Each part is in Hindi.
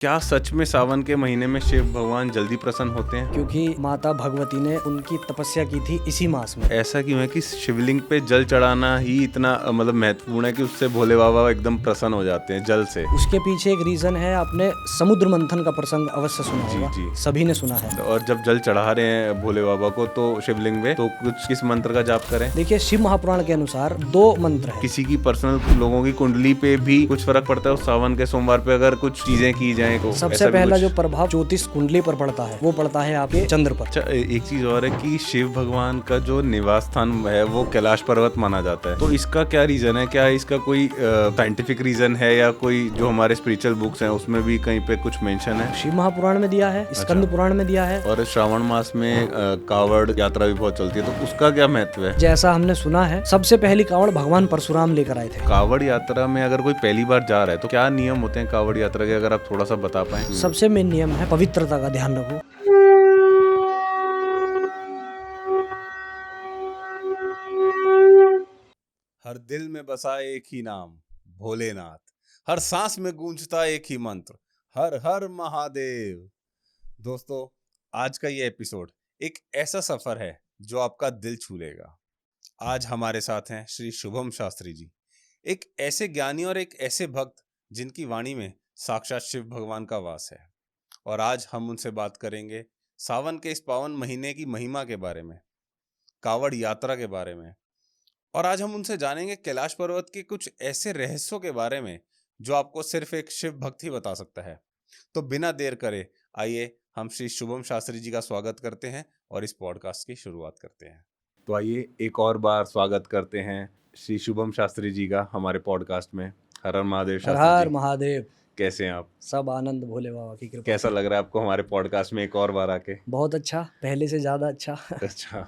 क्या सच में सावन के महीने में शिव भगवान जल्दी प्रसन्न होते हैं? क्योंकि माता भगवती ने उनकी तपस्या की थी इसी मास में। ऐसा क्यों है कि शिवलिंग पे जल चढ़ाना ही इतना मतलब महत्वपूर्ण है कि उससे भोले बाबा एकदम प्रसन्न हो जाते हैं जल से? उसके पीछे एक रीजन है, आपने समुद्र मंथन का प्रसंग अवश्य सुना जी, होगा। जी। सभी ने सुना है। और जब जल चढ़ा रहे हैं भोले बाबा को तो शिवलिंग में, तो कुछ किस मंत्र का जाप करें? देखिए, शिव महापुराण के अनुसार 2 मंत्र है। किसी की पर्सनल लोगों की कुंडली पे भी कुछ फर्क पड़ता है उस सावन के सोमवार पे अगर कुछ चीजें की जाए तो? सबसे पहला जो प्रभाव ज्योतिष कुंडली पर पड़ता है वो पड़ता है आपके चंद्र पर। अच्छा, एक चीज और है कि शिव भगवान का जो निवास स्थान है वो कैलाश पर्वत माना जाता है, तो इसका क्या रीजन है? क्या इसका कोई साइंटिफिक रीजन है या कोई जो हमारे स्पिरिचुअल बुक्स हैं उसमें भी कहीं पे कुछ मेंशन है? शिव महापुराण में दिया है, स्कंद पुराण में दिया है। और श्रावण मास में कावड़ यात्रा भी बहुत चलती है, तो उसका क्या महत्व है? जैसा हमने सुना है, सबसे पहली कावड़ भगवान परशुराम लेकर आए थे। कावड़ यात्रा में अगर कोई पहली बार जा रहा है तो क्या नियम होते हैं कावड़ यात्रा के, अगर आप थोड़ा सा बता पाए? सबसे मेन नियम है पवित्रता का ध्यान रखो। हर दिल में बसा एक ही नाम भोलेनाथ, हर सांस में गूंजता एक ही मंत्र हर हर महादेव। दोस्तों, आज का ये एपिसोड एक ऐसा सफर है जो आपका दिल छू लेगा। आज हमारे साथ हैं श्री शुभम शास्त्री जी, एक ऐसे ज्ञानी और एक ऐसे भक्त जिनकी वाणी में साक्षात शिव भगवान का वास है। और आज हम उनसे बात करेंगे सावन के इस पावन महीने की महिमा के बारे में, कावड़ यात्रा के बारे में, और आज हम उनसे जानेंगे कैलाश पर्वत के कुछ ऐसे रहस्यों के बारे में जो आपको सिर्फ एक शिव भक्त ही बता सकता है। तो बिना देर करे आइए हम श्री शुभम शास्त्री जी का स्वागत करते हैं और इस पॉडकास्ट की शुरुआत करते हैं। तो आइए एक और बार स्वागत करते हैं श्री शुभम शास्त्री जी का हमारे पॉडकास्ट में। हर हर महादेव हर शास्त्री हर जी, महादेव। कैसे हैं आप? सब आनंद भोले बाबा की कृपा। कैसा लग रहा है आपको हमारे पॉडकास्ट में एक और बार आके? बहुत अच्छा, पहले से ज्यादा अच्छा। अच्छा,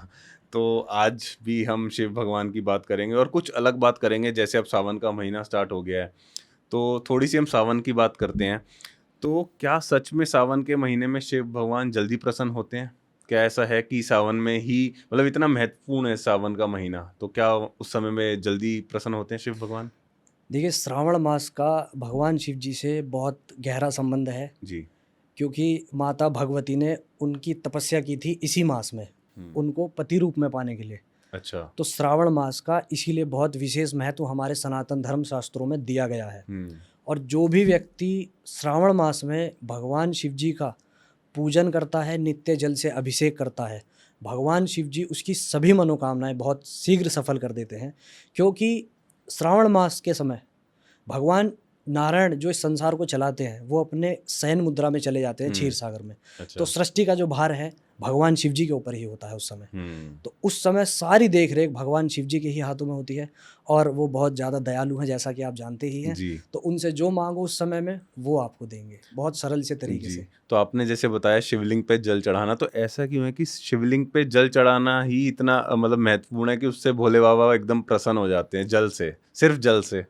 तो आज भी हम शिव भगवान की बात करेंगे और कुछ अलग बात करेंगे। जैसे अब सावन का महीना स्टार्ट हो गया है तो थोड़ी सी हम सावन की बात करते हैं। तो क्या सच में सावन के महीने में शिव भगवान जल्दी प्रसन्न होते हैं? क्या ऐसा है कि सावन में ही मतलब इतना महत्वपूर्ण है सावन का महीना, तो क्या उस समय में जल्दी प्रसन्न होते हैं शिव भगवान? देखिए, श्रावण मास का भगवान शिव जी से बहुत गहरा संबंध है, जी। क्योंकि माता भगवती ने उनकी तपस्या की थी इसी मास में, उनको पति रूप में पाने के लिए। अच्छा। तो श्रावण मास का इसीलिए बहुत विशेष महत्व हमारे सनातन धर्म शास्त्रों में दिया गया है। और जो भी व्यक्ति श्रावण मास में भगवान शिव जी का पूजन करता है, नित्य जल से अभिषेक करता है, भगवान शिव जी उसकी सभी मनोकामनाएं बहुत शीघ्र सफल कर देते हैं। क्योंकि श्रावण मास के समय भगवान नारायण जो इस संसार को चलाते हैं वो अपने शयन मुद्रा में चले जाते हैं क्षीर सागर में। अच्छा। तो सृष्टि का जो भार है भगवान शिव जी के ऊपर ही होता है उस समय। तो उस समय सारी देख रेख भगवान शिव जी के ही हाथों में होती है और वो बहुत ज़्यादा दयालु हैं, जैसा कि आप जानते ही हैं। जी। तो उनसे जो मांगो उस समय में वो आपको देंगे, बहुत सरल से तरीके जी। से। तो आपने जैसे बताया शिवलिंग पे जल चढ़ाना, तो ऐसा क्यों है कि शिवलिंग पे जल चढ़ाना ही इतना मतलब महत्वपूर्ण है कि उससे भोले बाबा एकदम प्रसन्न हो जाते हैं जल से, सिर्फ जल से?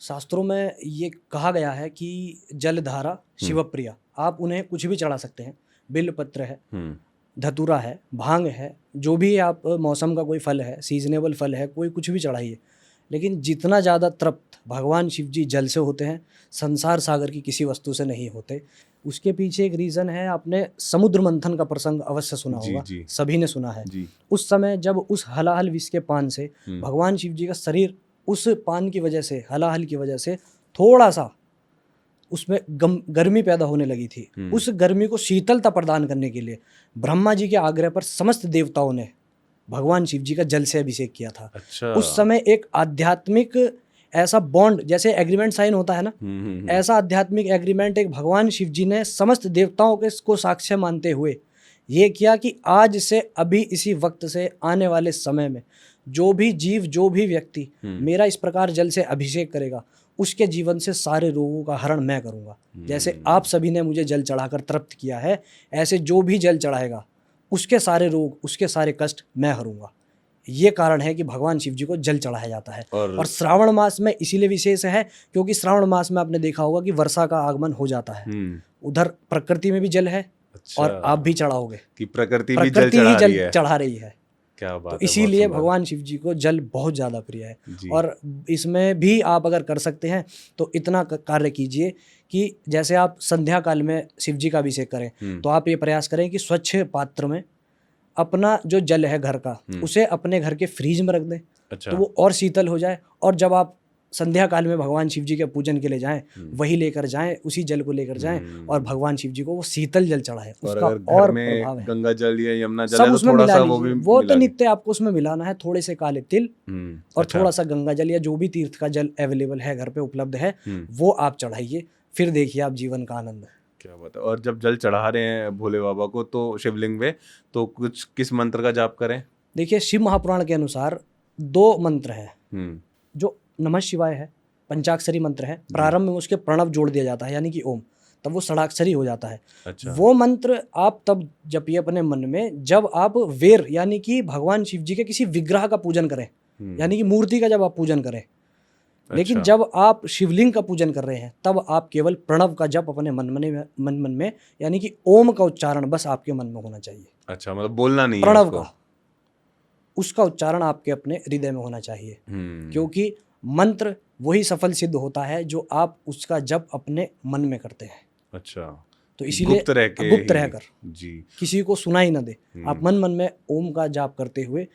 शास्त्रों में ये कहा गया है कि जलधारा शिवप्रिया, आप उन्हें कुछ भी चढ़ा सकते हैं। बिल्वपत्र है, धतूरा है, भांग है, जो भी आप मौसम का कोई फल है, सीजनेबल फल है, कोई कुछ भी चढ़ाइए। लेकिन जितना ज़्यादा तृप्त भगवान शिव जी जल से होते हैं, संसार सागर की किसी वस्तु से नहीं होते। उसके पीछे एक रीज़न है, आपने समुद्र मंथन का प्रसंग अवश्य सुना जी, होगा। जी। सभी ने सुना है। जी। उस समय जब उस हलाहल विष के पान से भगवान शिव जी का शरीर उस पान की वजह से, हलाहल की वजह से थोड़ा सा उसमें गर्मी पैदा होने लगी थी। उस गर्मी को शीतलता प्रदान करने के लिए ब्रह्मा जी के आग्रह पर समस्त देवताओं ने भगवान शिव जी का जल से अभिषेक किया था। अच्छा। उस समय एक आध्यात्मिक ऐसा बॉन्ड, जैसे एग्रीमेंट साइन होता है ना, ऐसा आध्यात्मिक एग्रीमेंट एक भगवान शिव जी ने समस्त देवताओं के को साक्ष्य मानते हुए ये किया कि आज से अभी इसी वक्त से आने वाले समय में जो भी जीव, जो भी व्यक्ति मेरा इस प्रकार जल से अभिषेक करेगा उसके जीवन से सारे रोगों का हरण मैं करूंगा। जैसे आप सभी ने मुझे जल चढ़ाकर तृप्त किया है, ऐसे जो भी जल चढ़ाएगा उसके सारे रोग, उसके सारे कष्ट मैं हरूंगा। ये कारण है कि भगवान शिव जी को जल चढ़ाया जाता है। और श्रावण मास में इसीलिए विशेष है क्योंकि श्रावण मास में आपने देखा होगा कि वर्षा का आगमन हो जाता है। उधर प्रकृति में भी जल है। अच्छा। और आप भी चढ़ाओगे कि प्रकृति भी जल चढ़ा रही है। क्या बात तो है, बहुत इसीलिए सुंदर। भगवान शिव जी को जल बहुत ज़्यादा प्रिय है। जी। और इसमें भी आप अगर कर सकते हैं तो इतना कार्य कीजिए कि जैसे आप संध्या काल में शिव जी का अभिषेक करें तो आप ये प्रयास करें कि स्वच्छ पात्र में अपना जो जल है घर का उसे अपने घर के फ्रीज में रख दें, अच्छा। तो वो और शीतल हो जाए। और जब आप संध्या काल में भगवान शिव जी के पूजन के लिए जाएं, वही लेकर जाएं, उसी जल को लेकर जाएं और भगवान शिव जी को वो शीतल जल चढ़ाएं। और उसका अगर घर और में प्रभाव है। गंगा जल या यमुना जल सब है तो उसमें थोड़ा मिला सा वो लीजिए, भी वो तो मिला नित्य आपको उसमें मिलाना है। थोड़े से काले तिल और अच्छा। थोड़ा सा गंगा जल या जो भी तीर्थ का जल अवेलेबल है घर पे उपलब्ध है वो आप चढ़ाइए, फिर देखिए आप जीवन का आनंद। क्या बात है। और जब जल चढ़ा रहे हैं भोले बाबा को तो शिवलिंग में, तो कुछ किस मंत्र का जाप करें? देखिए शिव महापुराण के अनुसार 2 मंत्र हैं। जो नमः शिवाय है, पंचाक्षरी मंत्र है, प्रारंभ में उसके प्रणव जोड़ दिया जाता है यानी कि ओम, तब वो षडाक्षरी हो जाता है। अच्छा। वो मंत्र आप तब जपिए अपने मन में जब आप वेर यानी कि भगवान शिव जी के किसी विग्रह का पूजन करें, यानी कि मूर्ति का जब आप पूजन करें। लेकिन अच्छा। जब आप शिवलिंग का पूजन कर रहे हैं तब आप केवल प्रणव का जप अपने मन में यानी कि ओम का उच्चारण बस आपके मन में होना चाहिए। अच्छा, मतलब बोलना नहीं है प्रणव उसको। का, उसका उच्चारण आपके अपने हृदय में होना चाहिए, क्योंकि मंत्र वही सफल सिद्ध होता है जो आप उसका जप अपने मन में करते हैं। अच्छा, तो इसीलिए गुप्त रह के गुप्त ही। रहकर जी। किसी को सुनाई ना दे, आप मन मन में ओम का जाप करते हुए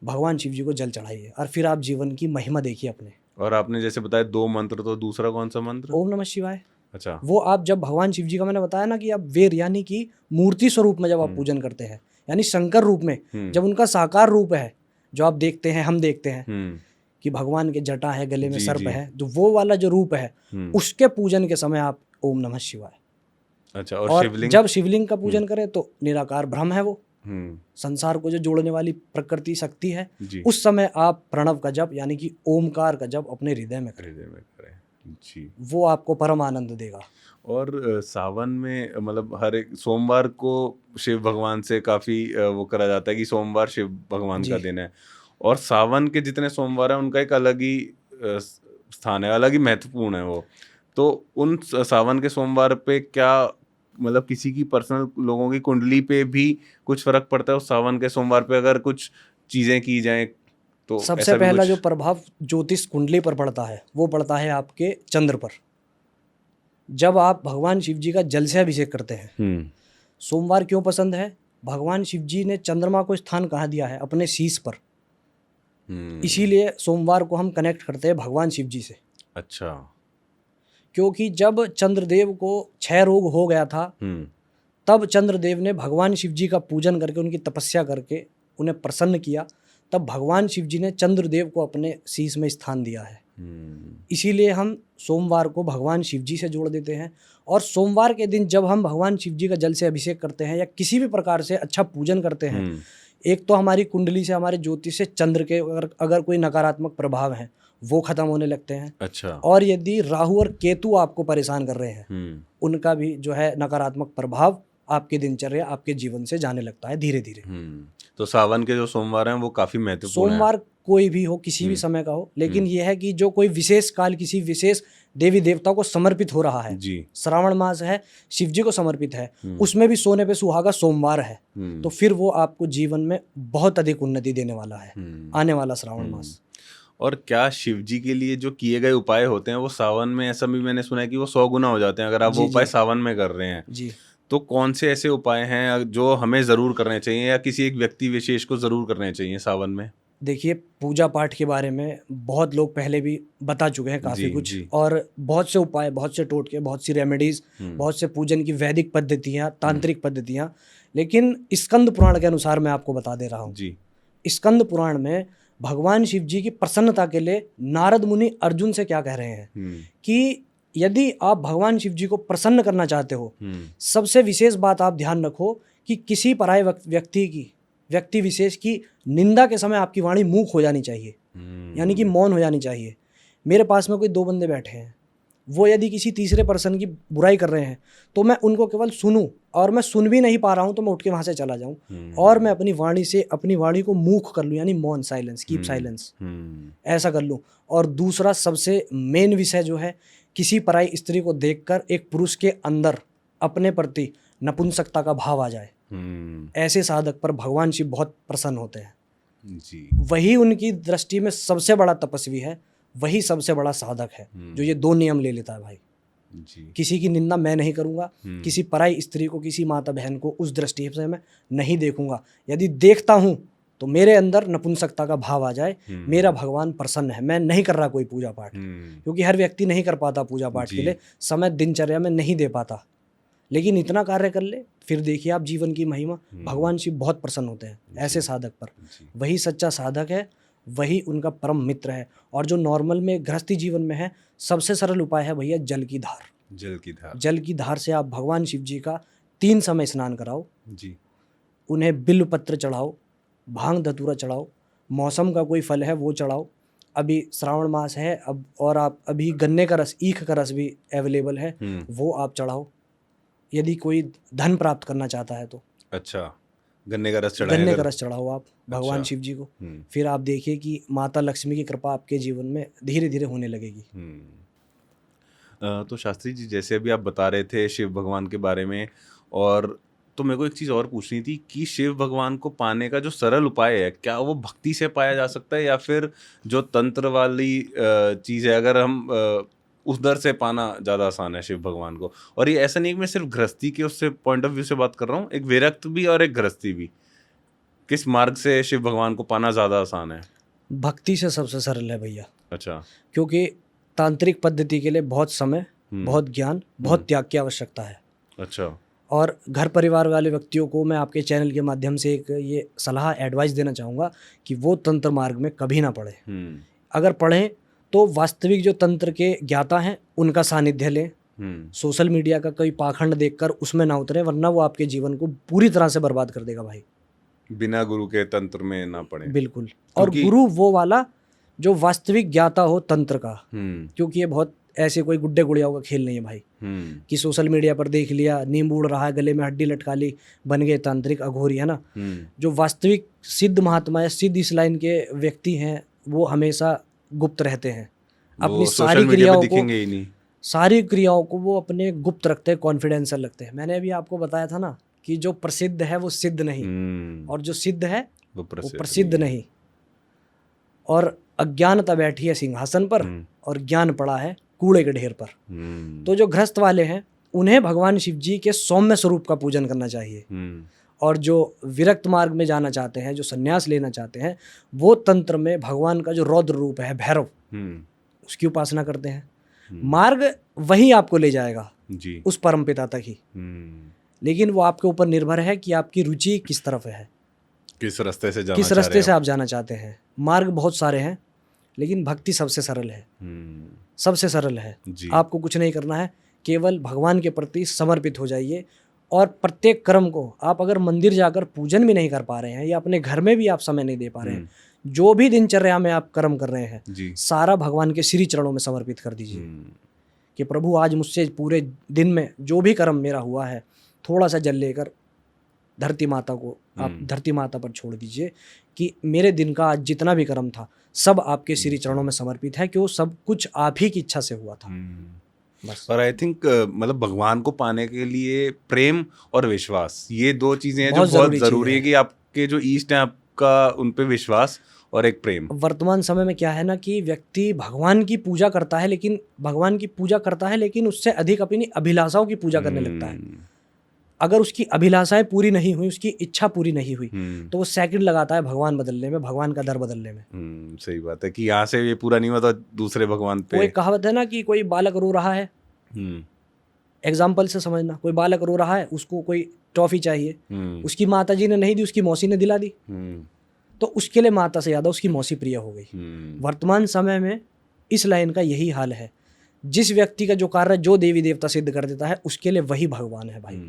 भगवान शिव जी को जल चढ़ाइए और फिर आप जीवन की महिमा देखिए अपने। और आपने जैसे बताया 2 मंत्र, तो दूसरा कौन सा मंत्र? ओम नमः शिवाय। अच्छा। वो आप जब भगवान शिव जी का मैंने बताया ना कि आप वेर यानी कि मूर्ति स्वरूप में जब आप पूजन करते हैं, यानी शंकर रूप में, जब उनका साकार रूप है जो आप देखते हैं, हम देखते हैं कि भगवान के जटा है, गले में सर्प है, तो वो वाला जो रूप है उसके पूजन के समय आप ओम नमः शिवाय। अच्छा। और शिवलिंग? जब शिवलिंग का पूजन करें तो निराकार ब्रह्म है वो, संसार को जो जोड़ने वाली प्रकृति शक्ति है, उस समय आप प्रणव का जप यानी कि ओमकार का जप अपने हृदय में करें। जी। वो आपको परम आनंद देगा। और सावन में मतलब हर एक सोमवार को शिव भगवान से काफी वो करा जाता है कि सोमवार शिव भगवान का दिन है। और सावन के जितने सोमवार हैं उनका एक अलग ही स्थान है, अलग ही महत्वपूर्ण है वो। तो उन सावन के सोमवार पे क्या मतलब किसी की पर्सनल लोगों की कुंडली पे भी कुछ फर्क पड़ता है उस सावन के सोमवार पे अगर कुछ चीजें की जाएं तो? सबसे ऐसा भी पहला कुछ? जो प्रभाव ज्योतिष कुंडली पर पड़ता है वो पड़ता है आपके चंद्र पर। जब आप भगवान शिव जी का जल से अभिषेक करते हैं, सोमवार क्यों पसंद है? भगवान शिव जी ने चंद्रमा को स्थान कहाँ दिया है? अपने शीश पर। इसीलिए सोमवार को हम कनेक्ट करते हैं भगवान शिव जी से। अच्छा। क्योंकि जब चंद्रदेव को क्षय रोग हो गया था तब चंद्रदेव ने भगवान शिव जी का पूजन करके, उनकी तपस्या करके उन्हें प्रसन्न किया, तब भगवान शिव जी ने चंद्रदेव को अपने शीश में स्थान दिया है। इसीलिए हम सोमवार को भगवान शिव जी से जोड़ देते हैं। और सोमवार के दिन जब हम भगवान शिव जी का जल से अभिषेक करते हैं या किसी भी प्रकार से अच्छा पूजन करते हैं, एक तो हमारी कुंडली से, हमारे ज्योतिष से चंद्र के अगर कोई नकारात्मक प्रभाव हैं वो खत्म होने लगते हैं। अच्छा। और यदि राहु और केतु आपको परेशान कर रहे हैं उनका भी जो है नकारात्मक प्रभाव आपके दिनचर्या, आपके जीवन से जाने लगता है धीरे धीरे। तो सावन के जो सोमवार हैं वो काफी महत्वपूर्ण हैं। सोमवार कोई भी हो, किसी भी समय का हो, लेकिन यह है कि जो कोई विशेष काल किसी विशेष देवी देवता को समर्पित हो रहा है, श्रावण मास है, शिव जी को समर्पित है, उसमें भी सोने पे सुहागा सोमवार है, तो फिर वो आपको जीवन में बहुत अधिक उन्नति देने वाला है आने वाला श्रावण मास। और क्या शिव जी के लिए जो किए गए उपाय होते हैं वो सावन में, ऐसा भी मैंने सुना है कि वो 100 गुना हो जाते हैं अगर आप वो उपाय सावन में कर रहे हैं? जी। तो कौन से ऐसे उपाय हैं जो हमें जरूर करने चाहिए या किसी एक व्यक्ति विशेष को जरूर करने चाहिए सावन में? देखिए पूजा पाठ के बारे में बहुत लोग पहले भी बता चुके हैं काफ़ी कुछ, और बहुत से उपाय, बहुत से टोटके, बहुत सी रेमेडीज़, बहुत से पूजन की वैदिक पद्धतियाँ, तांत्रिक पद्धतियाँ, लेकिन स्कंद पुराण के अनुसार मैं आपको बता दे रहा हूँ। स्कंद पुराण में भगवान शिव जी की प्रसन्नता के लिए नारद मुनि अर्जुन से क्या कह रहे हैं कि यदि आप भगवान शिव जी को प्रसन्न करना चाहते हो, सबसे विशेष बात आप ध्यान रखो कि किसी पराये व्यक्ति विशेष की निंदा के समय आपकी वाणी मूक हो जानी चाहिए, यानी कि मौन हो जानी चाहिए। मेरे पास में कोई 2 बंदे बैठे हैं, वो यदि किसी तीसरे पर्सन की बुराई कर रहे हैं तो मैं उनको केवल सुनूं, और मैं सुन भी नहीं पा रहा हूं तो मैं उठ के वहां से चला जाऊं और मैं अपनी वाणी से अपनी वाणी को मूक कर लूं, यानी मौन, साइलेंस, कीप साइलेंस, ऐसा कर लूं। और दूसरा सबसे मेन विषय जो है, किसी पराई स्त्री को देखकर एक पुरुष के अंदर अपने प्रति नपुंसकता का भाव आ जाए, ऐसे साधक पर भगवान शिव बहुत प्रसन्न होते हैं। जी। वही उनकी दृष्टि में सबसे बड़ा तपस्वी है, वही सबसे बड़ा साधक है जो ये 2 नियम ले लेता है भाई। जी। किसी की निंदा मैं नहीं करूंगा, किसी पराई स्त्री को, किसी माता बहन को उस दृष्टि से मैं नहीं देखूंगा। यदि देखता हूं तो मेरे अंदर नपुंसकता का भाव आ जाए, मेरा भगवान प्रसन्न है। मैं नहीं कर रहा कोई पूजा पाठ, क्योंकि हर व्यक्ति नहीं कर पाता पूजा पाठ के लिए, समय दिनचर्या में नहीं दे पाता। लेकिन इतना कार्य कर ले, फिर देखिए आप जीवन की महिमा, भगवान शिव बहुत प्रसन्न होते हैं ऐसे साधक पर। वही सच्चा साधक है, वही उनका परम मित्र है। और जो नॉर्मल में गृहस्थी जीवन में है, सबसे सरल उपाय है भैया जल की धार। जल की धार। जल की धार से आप भगवान शिव जी का 3 समय स्नान कराओ जी। उन्हें बिल्व पत्र चढ़ाओ, भांग धतूरा चढ़ाओ, मौसम का कोई फल है वो चढ़ाओ। अभी श्रावण मास है अब, और आप अभी गन्ने का रस, ईख का रस भी अवेलेबल है, वो आप चढ़ाओ यदि कोई धन प्राप्त करना चाहता है तो। अच्छा, गन्ने का रस चढ़ाएं, गन्ने का रस चढ़ाओ आप भगवान अच्छा। शिव जी को। फिर आप देखिए कि माता लक्ष्मी की कृपा आपके जीवन में धीरे धीरे होने लगेगी। तो शास्त्री जी, जैसे अभी आप बता रहे थे शिव भगवान के बारे में, और तो मेरे को एक चीज़ और पूछनी थी कि शिव भगवान को पाने का जो सरल उपाय है, क्या वो भक्ति से पाया जा सकता है, या फिर जो तंत्र वाली चीज़ है, अगर हम उस दर से पाना ज़्यादा आसान है शिव भगवान को? और ये ऐसा नहीं कि मैं सिर्फ गृहस्थी के उससे पॉइंट ऑफ व्यू से बात कर रहा हूँ, एक विरक्त भी और एक गृहस्थी भी, किस मार्ग से शिव भगवान को पाना ज़्यादा आसान है? भक्ति से सबसे सरल है भैया। अच्छा। क्योंकि तांत्रिक पद्धति के लिए बहुत समय, बहुत ज्ञान, बहुत त्याग की आवश्यकता है। अच्छा। और घर परिवार वाले व्यक्तियों को मैं आपके चैनल के माध्यम से एक ये सलाह, एडवाइस देना चाहूँगा कि वो तंत्र मार्ग में कभी ना पढ़े। अगर पढ़ें तो वास्तविक जो तंत्र के ज्ञाता हैं उनका सानिध्य लें। सोशल मीडिया का कोई पाखंड देखकर उसमें ना उतरे, वरना वो आपके जीवन को पूरी तरह से बर्बाद कर देगा भाई। बिना गुरु के तंत्र में ना पढ़े। बिल्कुल। और गुरु वो वाला जो वास्तविक ज्ञाता हो तंत्र का, क्योंकि ये बहुत ऐसे कोई गुड्डे गुड़ियाओं का खेल नहीं है भाई कि सोशल मीडिया पर देख लिया, नींबू उड़ रहा है, गले में हड्डी लटका ली, बन गए तांत्रिक अघोरी, है ना। जो वास्तविक सिद्ध महात्मा है, सिद्ध इस लाइन के व्यक्ति हैं, वो हमेशा गुप्त रहते हैं। अपनी सारी क्रियाओं को वो अपने गुप्त रखते हैं, कॉन्फिडेंशियल रखते हैं। मैंने अभी आपको बताया था ना कि जो प्रसिद्ध है वो सिद्ध नहीं, और जो सिद्ध है वो प्रसिद्ध नहीं। और अज्ञानता बैठी है सिंहासन पर, और ज्ञान पड़ा है कूड़े के ढेर पर। तो जो गृहस्थ वाले हैं उन्हें भगवान शिव जी के सौम्य स्वरूप का पूजन करना चाहिए। और जो विरक्त मार्ग में जाना चाहते हैं, जो संन्यास लेना चाहते हैं, वो तंत्र में भगवान का जो रौद्र रूप है भैरव, उसकी उपासना करते हैं। मार्ग वही आपको ले जाएगा जी, उस परम पिता तक ही। लेकिन वो आपके ऊपर निर्भर है कि आपकी रुचि किस तरफ है, किस रास्ते से आप जाना चाहते हैं। मार्ग बहुत सारे हैं, लेकिन भक्ति सबसे सरल है, सबसे सरल है। आपको कुछ नहीं करना है, केवल भगवान के प्रति समर्पित हो जाइए। और प्रत्येक कर्म को आप अगर मंदिर जाकर पूजन भी नहीं कर पा रहे हैं, या अपने घर में भी आप समय नहीं दे पा रहे हैं, जो भी दिनचर्या में आप कर्म कर रहे हैं, सारा भगवान के श्री चरणों में समर्पित कर दीजिए कि प्रभु आज मुझसे पूरे दिन में जो भी कर्म मेरा हुआ है, थोड़ा सा जल लेकर धरती माता को आप धरती माता पर छोड़ दीजिए कि मेरे दिन का आज जितना भी कर्म था सब आपके श्री चरणों में समर्पित है, कि वो सब कुछ आप ही की इच्छा से हुआ था बस। और आई थिंक मतलब भगवान को पाने के लिए प्रेम और विश्वास, ये 2 चीजें हैं जो बहुत जरूरी है कि आपके जो ईष्ट हैं आपका उन पे विश्वास और एक प्रेम। वर्तमान समय में क्या है ना कि व्यक्ति भगवान की पूजा करता है, लेकिन उससे अधिक अपनी अभिलाषाओं की पूजा करने लगता है। अगर उसकी अभिलाषाएं पूरी नहीं हुई, उसकी इच्छा पूरी नहीं हुई, तो वो सेकंड लगाता है भगवान बदलने में, भगवान का दर बदलने में। सही बात है कि यहाँ से ये पूरा नहीं हुआ तो दूसरे भगवान पे। वो एक कहावत है ना कि कोई बालक रो रहा है, एग्जाम्पल से समझना, कोई बालक रो रहा है, उसको कोई टॉफी चाहिए, उसकी माता जी ने नहीं दी, उसकी मौसी ने दिला दी, तो उसके लिए माता से ज्यादा उसकी मौसी प्रिय हो गई। वर्तमान समय में इस लाइन का यही हाल है। जिस व्यक्ति का जो कार्य जो देवी देवता सिद्ध कर देता है, उसके लिए वही भगवान है भाई।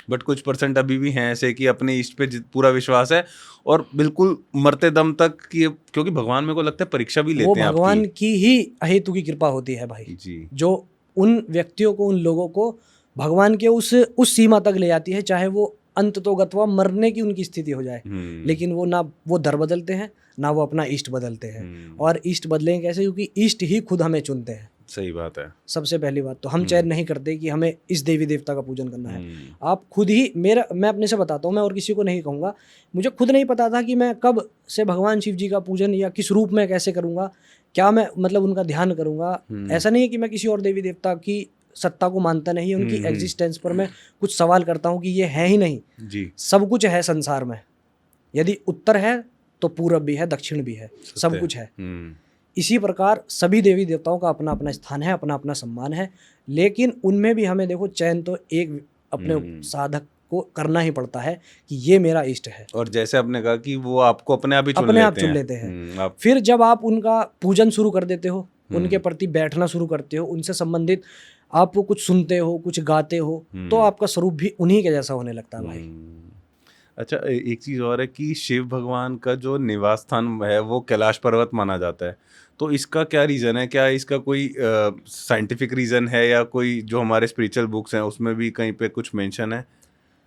बट कुछ % अभी भी हैं ऐसे कि अपने इष्ट पे पूरा विश्वास है और बिल्कुल मरते दम तक कि, क्योंकि भगवान मेरे को लगता है परीक्षा भी लेते हैं। वो भगवान की ही अहेतु की कृपा होती है भाई जी, जो उन व्यक्तियों को, उन लोगों को भगवान के उस सीमा तक ले जाती है, चाहे वो अंत तो गत्वा मरने की उनकी स्थिति हो जाए, लेकिन वो ना वो दर बदलते हैं, ना वो अपना इष्ट बदलते हैं। और इष्ट बदलेंगे कैसे? क्योंकि इष्ट ही खुद हमें चुनते हैं। सही बात है। सबसे पहली बात तो हम चयन नहीं करते कि हमें इस देवी देवता का पूजन करना है। आप खुद ही मैं अपने से बताता हूँ, मैं और किसी को नहीं कहूँगा, मुझे खुद नहीं पता था कि मैं कब से भगवान शिव जी का पूजन या किस रूप में कैसे करूँगा, क्या मैं मतलब उनका ध्यान करूँगा। ऐसा नहीं है कि मैं किसी और देवी देवता की सत्ता को मानता नहीं, उनकी एग्जिस्टेंस पर मैं कुछ सवाल करता हूँ कि ये है ही नहीं जी। सब कुछ है संसार में, यदि उत्तर है तो पूरब भी है, दक्षिण भी है, सब कुछ है। इसी प्रकार सभी देवी देवताओं का अपना अपना स्थान है, अपना अपना सम्मान है, लेकिन उनमें भी हमें देखो चयन तो एक अपने साधक को करना ही पड़ता है कि ये मेरा इष्ट है। और जैसे आपने कहा कि वो आपको अपने आप ही चुन लेते हैं। फिर जब आप उनका पूजन शुरू कर देते हो, उनके प्रति बैठना शुरू करते हो, उनसे संबंधित आप कुछ सुनते हो, कुछ गाते हो, तो आपका स्वरूप भी उन्हीं के जैसा होने लगता है भाई। अच्छा, एक चीज़ और है कि शिव भगवान का जो निवास स्थान है वो कैलाश पर्वत माना जाता है, तो इसका क्या रीज़न है? क्या इसका कोई साइंटिफिक रीज़न है या कोई जो हमारे स्पिरिचुअल बुक्स हैं उसमें भी कहीं पे कुछ मेंशन है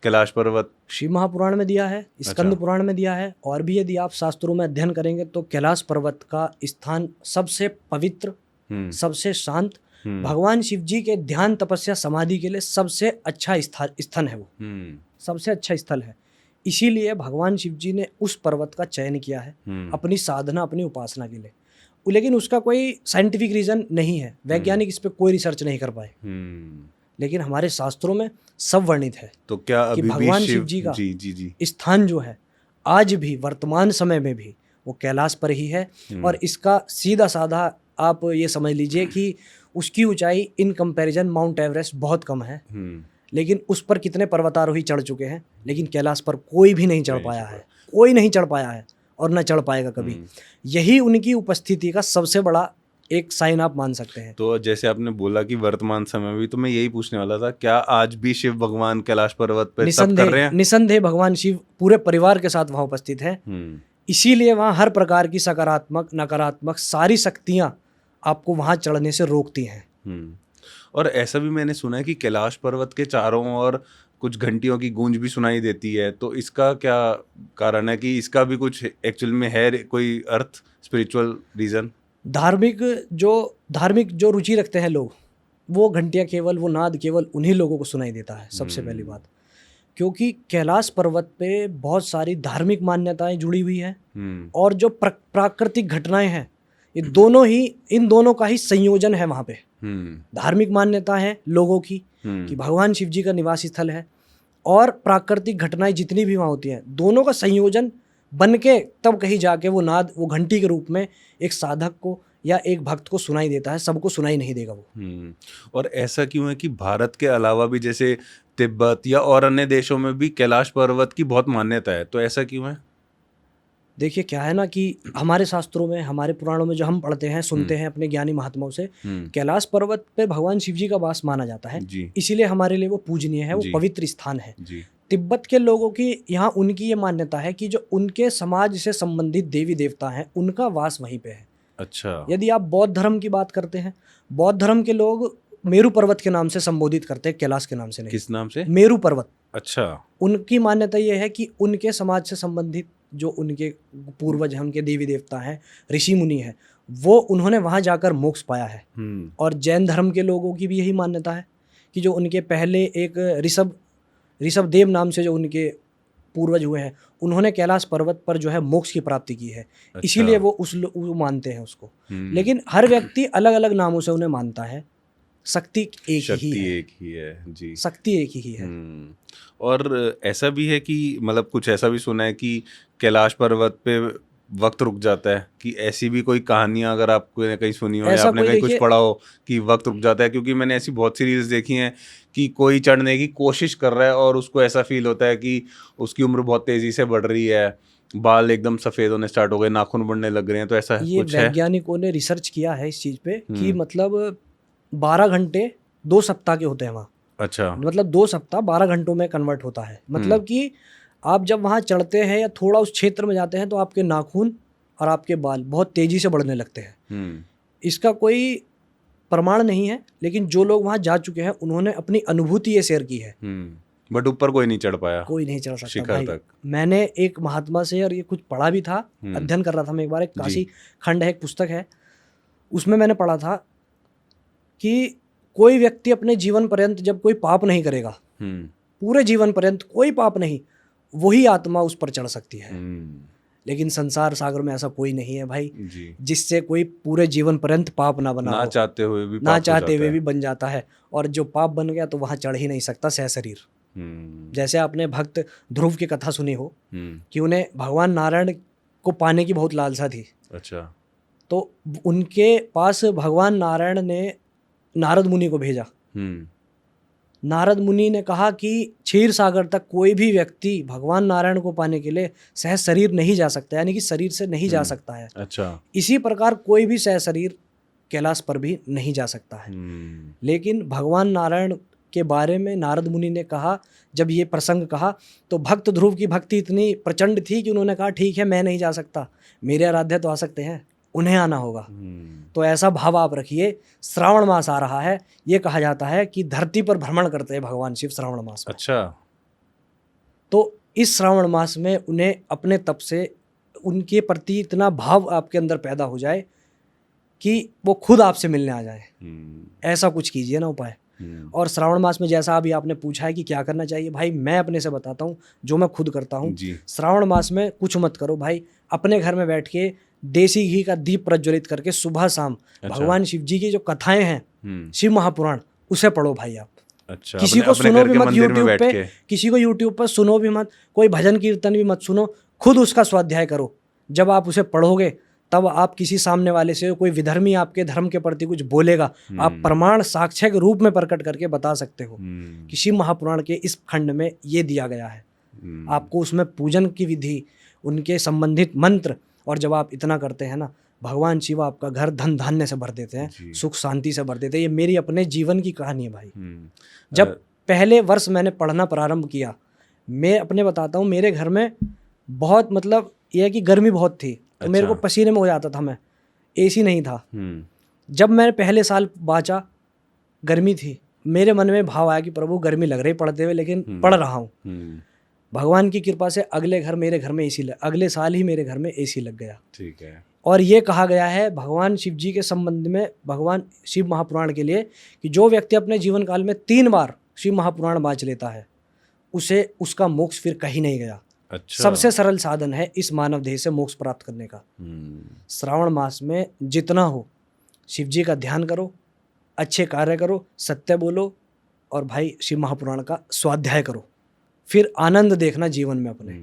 कैलाश पर्वत? शिव महापुराण में दिया है, स्कंद पुराण में दिया है, और भी यदि आप शास्त्रों में अध्ययन करेंगे तो कैलाश पर्वत का स्थान सबसे पवित्र, सबसे शांत, भगवान शिव जी के ध्यान तपस्या समाधि के लिए सबसे अच्छा स्थल है, वो सबसे अच्छा स्थल है। इसीलिए भगवान शिव जी ने उस पर्वत का चयन किया है अपनी साधना, अपनी उपासना के लिए। लेकिन उसका कोई साइंटिफिक रीजन नहीं है, वैज्ञानिक इस पे कोई रिसर्च नहीं कर पाए, लेकिन हमारे शास्त्रों में सब वर्णित है। तो क्या अभी कि भगवान शिव जी का स्थान जो है आज भी वर्तमान समय में भी वो कैलाश पर ही है, और इसका सीधा साधा आप ये समझ लीजिए कि उसकी ऊंचाई इन कंपैरिजन माउंट एवरेस्ट बहुत कम है, लेकिन उस पर कितने पर्वतारोही चढ़ चुके हैं, लेकिन कैलाश पर कोई भी नहीं चढ़ पाया है, कोई नहीं चढ़ पाया है और न चढ़ पाएगा कभी। यही उनकी उपस्थिति का सबसे बड़ा एक साइन आप मान सकते हैं। तो जैसे आपने बोला कि वर्तमान समय में भी, तो मैं यही पूछने वाला था, क्या आज भी शिव भगवान कैलाश पर्वत पर तप कर रहे हैं? निसंदेह भगवान शिव पूरे परिवार के साथ वहाँ उपस्थित है। इसीलिए वहाँ हर प्रकार की सकारात्मक नकारात्मक सारी शक्तियाँ आपको वहाँ चढ़ने से रोकती हैं। और ऐसा भी मैंने सुना है कि कैलाश पर्वत के चारों ओर कुछ घंटियों की गूंज भी सुनाई देती है, तो इसका क्या कारण है? कि इसका भी कुछ एक्चुअल में है कोई अर्थ, स्पिरिचुअल रीजन? धार्मिक जो रुचि रखते हैं लोग, वो घंटियाँ केवल, वो नाद केवल उन्हीं लोगों को सुनाई देता है, सबसे पहली बात। क्योंकि कैलाश पर्वत पे बहुत सारी धार्मिक मान्यताएं जुड़ी हुई है, और जो प्राकृतिक घटनाएं हैं, ये दोनों ही, इन दोनों का ही संयोजन है वहाँ पे। धार्मिक मान्यता है लोगों की कि भगवान शिव जी का निवास स्थल है, और प्राकृतिक घटनाएं जितनी भी वहाँ होती हैं, दोनों का संयोजन बन के तब कहीं जाके वो नाद, वो घंटी के रूप में एक साधक को या एक भक्त को सुनाई देता है, सबको सुनाई नहीं देगा वो। और ऐसा क्यों है कि भारत के अलावा भी जैसे तिब्बत या और अन्य देशों में भी कैलाश पर्वत की बहुत मान्यता है, तो ऐसा क्यों है? देखिए क्या है ना कि हमारे शास्त्रों में, हमारे पुराणों में जो हम पढ़ते हैं, सुनते हैं अपने ज्ञानी महात्माओं से, कैलाश पर्वत पे भगवान शिव जी का वास माना जाता है, इसीलिए हमारे लिए वो पूजनीय है, वो पवित्र स्थान है। तिब्बत के लोगों की यहाँ उनकी ये मान्यता है कि जो उनके समाज से संबंधित देवी देवता हैं, उनका वास वहीं पे है। अच्छा। यदि आप बौद्ध धर्म की बात करते हैं, बौद्ध धर्म के लोग मेरू पर्वत के नाम से संबोधित करते हैं, कैलाश के नाम से नहीं। किस नाम से? मेरू पर्वत। अच्छा। उनकी मान्यता ये है कि उनके समाज से संबंधित जो उनके पूर्वज हैं, उनके देवी देवता हैं, ऋषि मुनि हैं, वो उन्होंने वहाँ जाकर मोक्ष पाया है। और जैन धर्म के लोगों की भी यही मान्यता है कि जो उनके पहले एक ऋषभ देव नाम से जो उनके पूर्वज हुए हैं, उन्होंने कैलाश पर्वत पर जो है मोक्ष की प्राप्ति की है। अच्छा। इसीलिए वो वो मानते हैं उसको। लेकिन हर व्यक्ति अलग अलग नामों से उन्हें मानता है, शक्ति एक ही है जी, शक्ति एक ही है। और ऐसा भी है कि मतलब कुछ ऐसा भी सुना है कि कैलाश पर्वत पे वक्त रुक जाता है, कि ऐसी भी कोई कहानियां अगर आपको कहीं सुनी हो या आपने कहीं कुछ पढ़ा हो कि वक्त रुक जाता है? क्योंकि मैंने ऐसी बहुत सी रील्स देखी हैं कि कोई चढ़ने की कोशिश कर रहा है और उसको ऐसा फील होता है कि उसकी उम्र बहुत तेजी से बढ़ रही है, बाल एकदम सफ़ेद होने स्टार्ट हो गए, नाखून बढ़ने लग रहे हैं, तो ऐसा ये कुछ है? वैज्ञानिकों ने रिसर्च किया है इस चीज़ पे कि मतलब 12 घंटे 2 सप्ताह के होते हैं वहाँ। अच्छा। मतलब 2 सप्ताह 12 घंटों में कन्वर्ट होता है। मतलब कि आप जब वहाँ चढ़ते हैं या थोड़ा उस क्षेत्र में जाते हैं तो आपके नाखून और आपके बाल बहुत तेज़ी से बढ़ने लगते हैं। इसका कोई प्रमाण नहीं है, लेकिन जो लोग वहाँ जा चुके हैं उन्होंने अपनी अनुभूति ये शेयर की है। बट ऊपर कोई नहीं चढ़ पाया, कोई नहीं चढ़ सकता शिखर तक। मैंने एक महात्मा से, और ये कुछ पढ़ा भी था, अध्ययन कर रहा था मैं एक बार, एक काशी खंड है, एक पुस्तक है, उसमें मैंने पढ़ा था कि कोई व्यक्ति अपने जीवन पर्यंत जब कोई पाप नहीं करेगा, पूरे जीवन पर्यंत कोई पाप नहीं, वही आत्मा उस पर चढ़ सकती है। लेकिन संसार सागर में ऐसा कोई नहीं है भाई जी। जिससे कोई पूरे जीवन पर्यंत पाप ना बना ना हो, चाहते हुए भी ना पाप हो चाहते जाता हुए है। भी बन जाता है। और जो पाप बन गया तो वहां चढ़ ही नहीं सकता सह शरीर। जैसे आपने भक्त ध्रुव की कथा सुनी हो कि उन्हें भगवान नारायण को पाने की बहुत लालसा थी। अच्छा। तो उनके पास भगवान नारायण ने नारद मुनि को भेजा। नारद मुनि ने कहा कि क्षीर सागर तक कोई भी व्यक्ति भगवान नारायण को पाने के लिए सह शरीर नहीं जा सकता, यानी कि शरीर से नहीं जा सकता है। अच्छा। इसी प्रकार कोई भी सह शरीर कैलाश पर भी नहीं जा सकता है। लेकिन भगवान नारायण के बारे में नारद मुनि ने कहा, जब ये प्रसंग कहा तो भक्त ध्रुव की भक्ति इतनी प्रचंड थी कि उन्होंने कहा ठीक है मैं नहीं जा सकता, मेरे आराध्य तो आ सकते हैं, उन्हें आना होगा। तो ऐसा भाव आप रखिए। श्रावण मास आ रहा है, ये कहा जाता है कि धरती पर भ्रमण करते हैं भगवान शिव श्रावण मास में। अच्छा। तो इस श्रावण मास में उन्हें अपने तप से उनके प्रति इतना भाव आपके अंदर पैदा हो जाए कि वो खुद आपसे मिलने आ जाए। ऐसा कुछ कीजिए ना उपाय। और श्रावण मास में जैसा अभी आपने पूछा है कि क्या करना चाहिए, भाई मैं अपने से बताता हूँ जो मैं खुद करता हूँ। श्रावण मास में कुछ मत करो भाई, अपने घर में बैठ के देसी घी का दीप प्रज्वलित करके सुबह शाम भगवान शिव जी की जो कथाएं हैं शिव महापुराण उसे पढ़ो भाई आप। अच्छा। किसी को सुनो भी मत यूट्यूब पे, किसी को यूट्यूब पर सुनो भी मत, कोई भजन कीर्तन भी मत सुनो, खुद उसका स्वाध्याय करो। जब आप उसे पढ़ोगे तब आप किसी सामने वाले से कोई विधर्मी आपके धर्म के प्रति कुछ बोलेगा, आप प्रमाण साक्ष्य के रूप में प्रकट करके बता सकते हो कि शिव महापुराण के इस खंड में ये दिया गया है। आपको उसमें पूजन की विधि, उनके संबंधित मंत्र, और जब आप इतना करते हैं ना, भगवान शिव आपका घर धन धान्य से भर देते हैं, सुख शांति से भर देते हैं। ये मेरी अपने जीवन की कहानी है भाई। जब पहले वर्ष मैंने पढ़ना प्रारंभ किया, मैं अपने बताता हूँ, मेरे घर में बहुत मतलब यह है कि गर्मी बहुत थी, तो मेरे को पसीने में हो जाता था, मैं एसी नहीं था। जब मैंने पहले साल बाँचा, गर्मी थी, मेरे मन में भाव आया कि प्रभु गर्मी लग रही पढ़ते हुए, लेकिन पढ़ रहा हूँ। भगवान की कृपा से अगले घर में एसी अगले साल ही मेरे घर में एसी लग गया। ठीक है। और ये कहा गया है भगवान शिव जी के संबंध में, भगवान शिव महापुराण के लिए, कि जो व्यक्ति अपने जीवन काल में 3 बार शिव महापुराण बाँच लेता है उसे उसका मोक्ष फिर कहीं नहीं गया। अच्छा। सबसे सरल साधन है इस मानव देह से मोक्ष प्राप्त करने का। श्रावण मास में जितना हो शिव जी का ध्यान करो, अच्छे कार्य करो, सत्य बोलो, और भाई शिव महापुराण का स्वाध्याय करो, फिर आनंद देखना जीवन में अपने।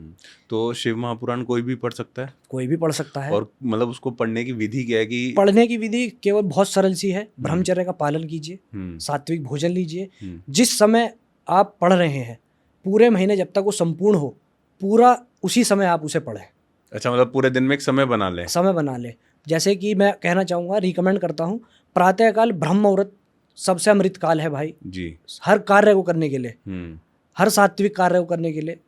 तो शिव महापुराण कोई भी पढ़ सकता है? कोई भी पढ़ सकता है। और मतलब उसको पढ़ने की विधि क्या है? कि पढ़ने की विधि केवल बहुत सरल सी है, ब्रह्मचर्य का पालन कीजिए, सात्विक भोजन लीजिए, जिस समय आप पढ़ रहे हैं पूरे महीने जब तक वो संपूर्ण हो, पूरा उसी समय आप उसे पढ़ें। अच्छा, मतलब पूरे दिन में एक समय बना लें। समय बना ले। जैसे कि मैं कहना चाहूँगा, रिकमेंड करता हूँ, प्रातःकाल ब्रह्म मुहूर्त सबसे अमृत काल है भाई जी, हर कार्य को करने के लिए, हर सात्विक कार्य को करने के लिए।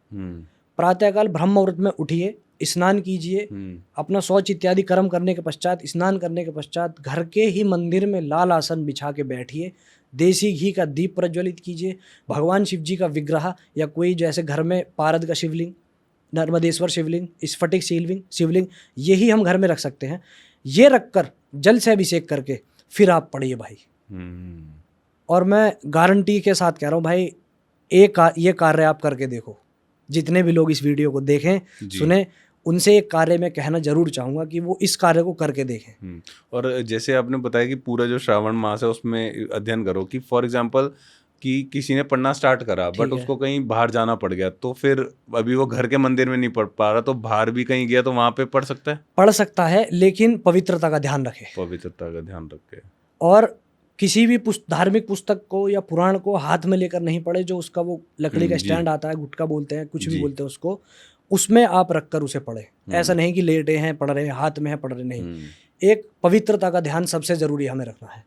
प्रातःकाल ब्रह्म मुहूर्त में उठिए, स्नान कीजिए, अपना शौच इत्यादि कर्म करने के पश्चात, स्नान करने के पश्चात घर के ही मंदिर में लाल आसन बिछा के बैठिए, देसी घी का दीप प्रज्वलित कीजिए, भगवान शिव जी का विग्रह या कोई जैसे घर में पारद का शिवलिंग, नर्मदेश्वर शिवलिंग, स्फटिक शिवलिंग यही हम घर में रख सकते हैं। ये रखकर जल से अभिषेक करके फिर आप पढ़िए भाई। और मैं गारंटी के साथ कह रहा हूँ भाई, ये कार्य आप करके देखो। जितने भी लोग इस वीडियो को देखें सुने, उनसे एक कार्य मैं कहना जरूर चाहूँगा कि वो इस कार्य को करके देखें। और जैसे आपने बताया कि पूरा जो श्रावण मास है उसमें अध्ययन करो, कि फॉर एग्जांपल कि किसी ने पढ़ना स्टार्ट करा बट उसको कहीं बाहर जाना पड़ गया, तो फिर अभी वो घर के मंदिर में नहीं पढ़ पा रहा, तो बाहर भी कहीं गया तो वहाँ पे पढ़ सकता है? पढ़ सकता है, लेकिन पवित्रता का ध्यान रखे। पवित्रता का ध्यान रखे। और किसी भी धार्मिक पुस्तक को या पुराण को हाथ में लेकर नहीं पढ़े, जो उसका वो लकड़ी का स्टैंड आता है, गुटका बोलते हैं, कुछ भी बोलते हैं उसको, उसमें आप रखकर उसे पढ़े। ऐसा नहीं कि लेटे हैं पढ़ रहे हैं, हाथ में है पढ़ रहे, नहीं। एक पवित्रता का ध्यान सबसे जरूरी हमें रखना है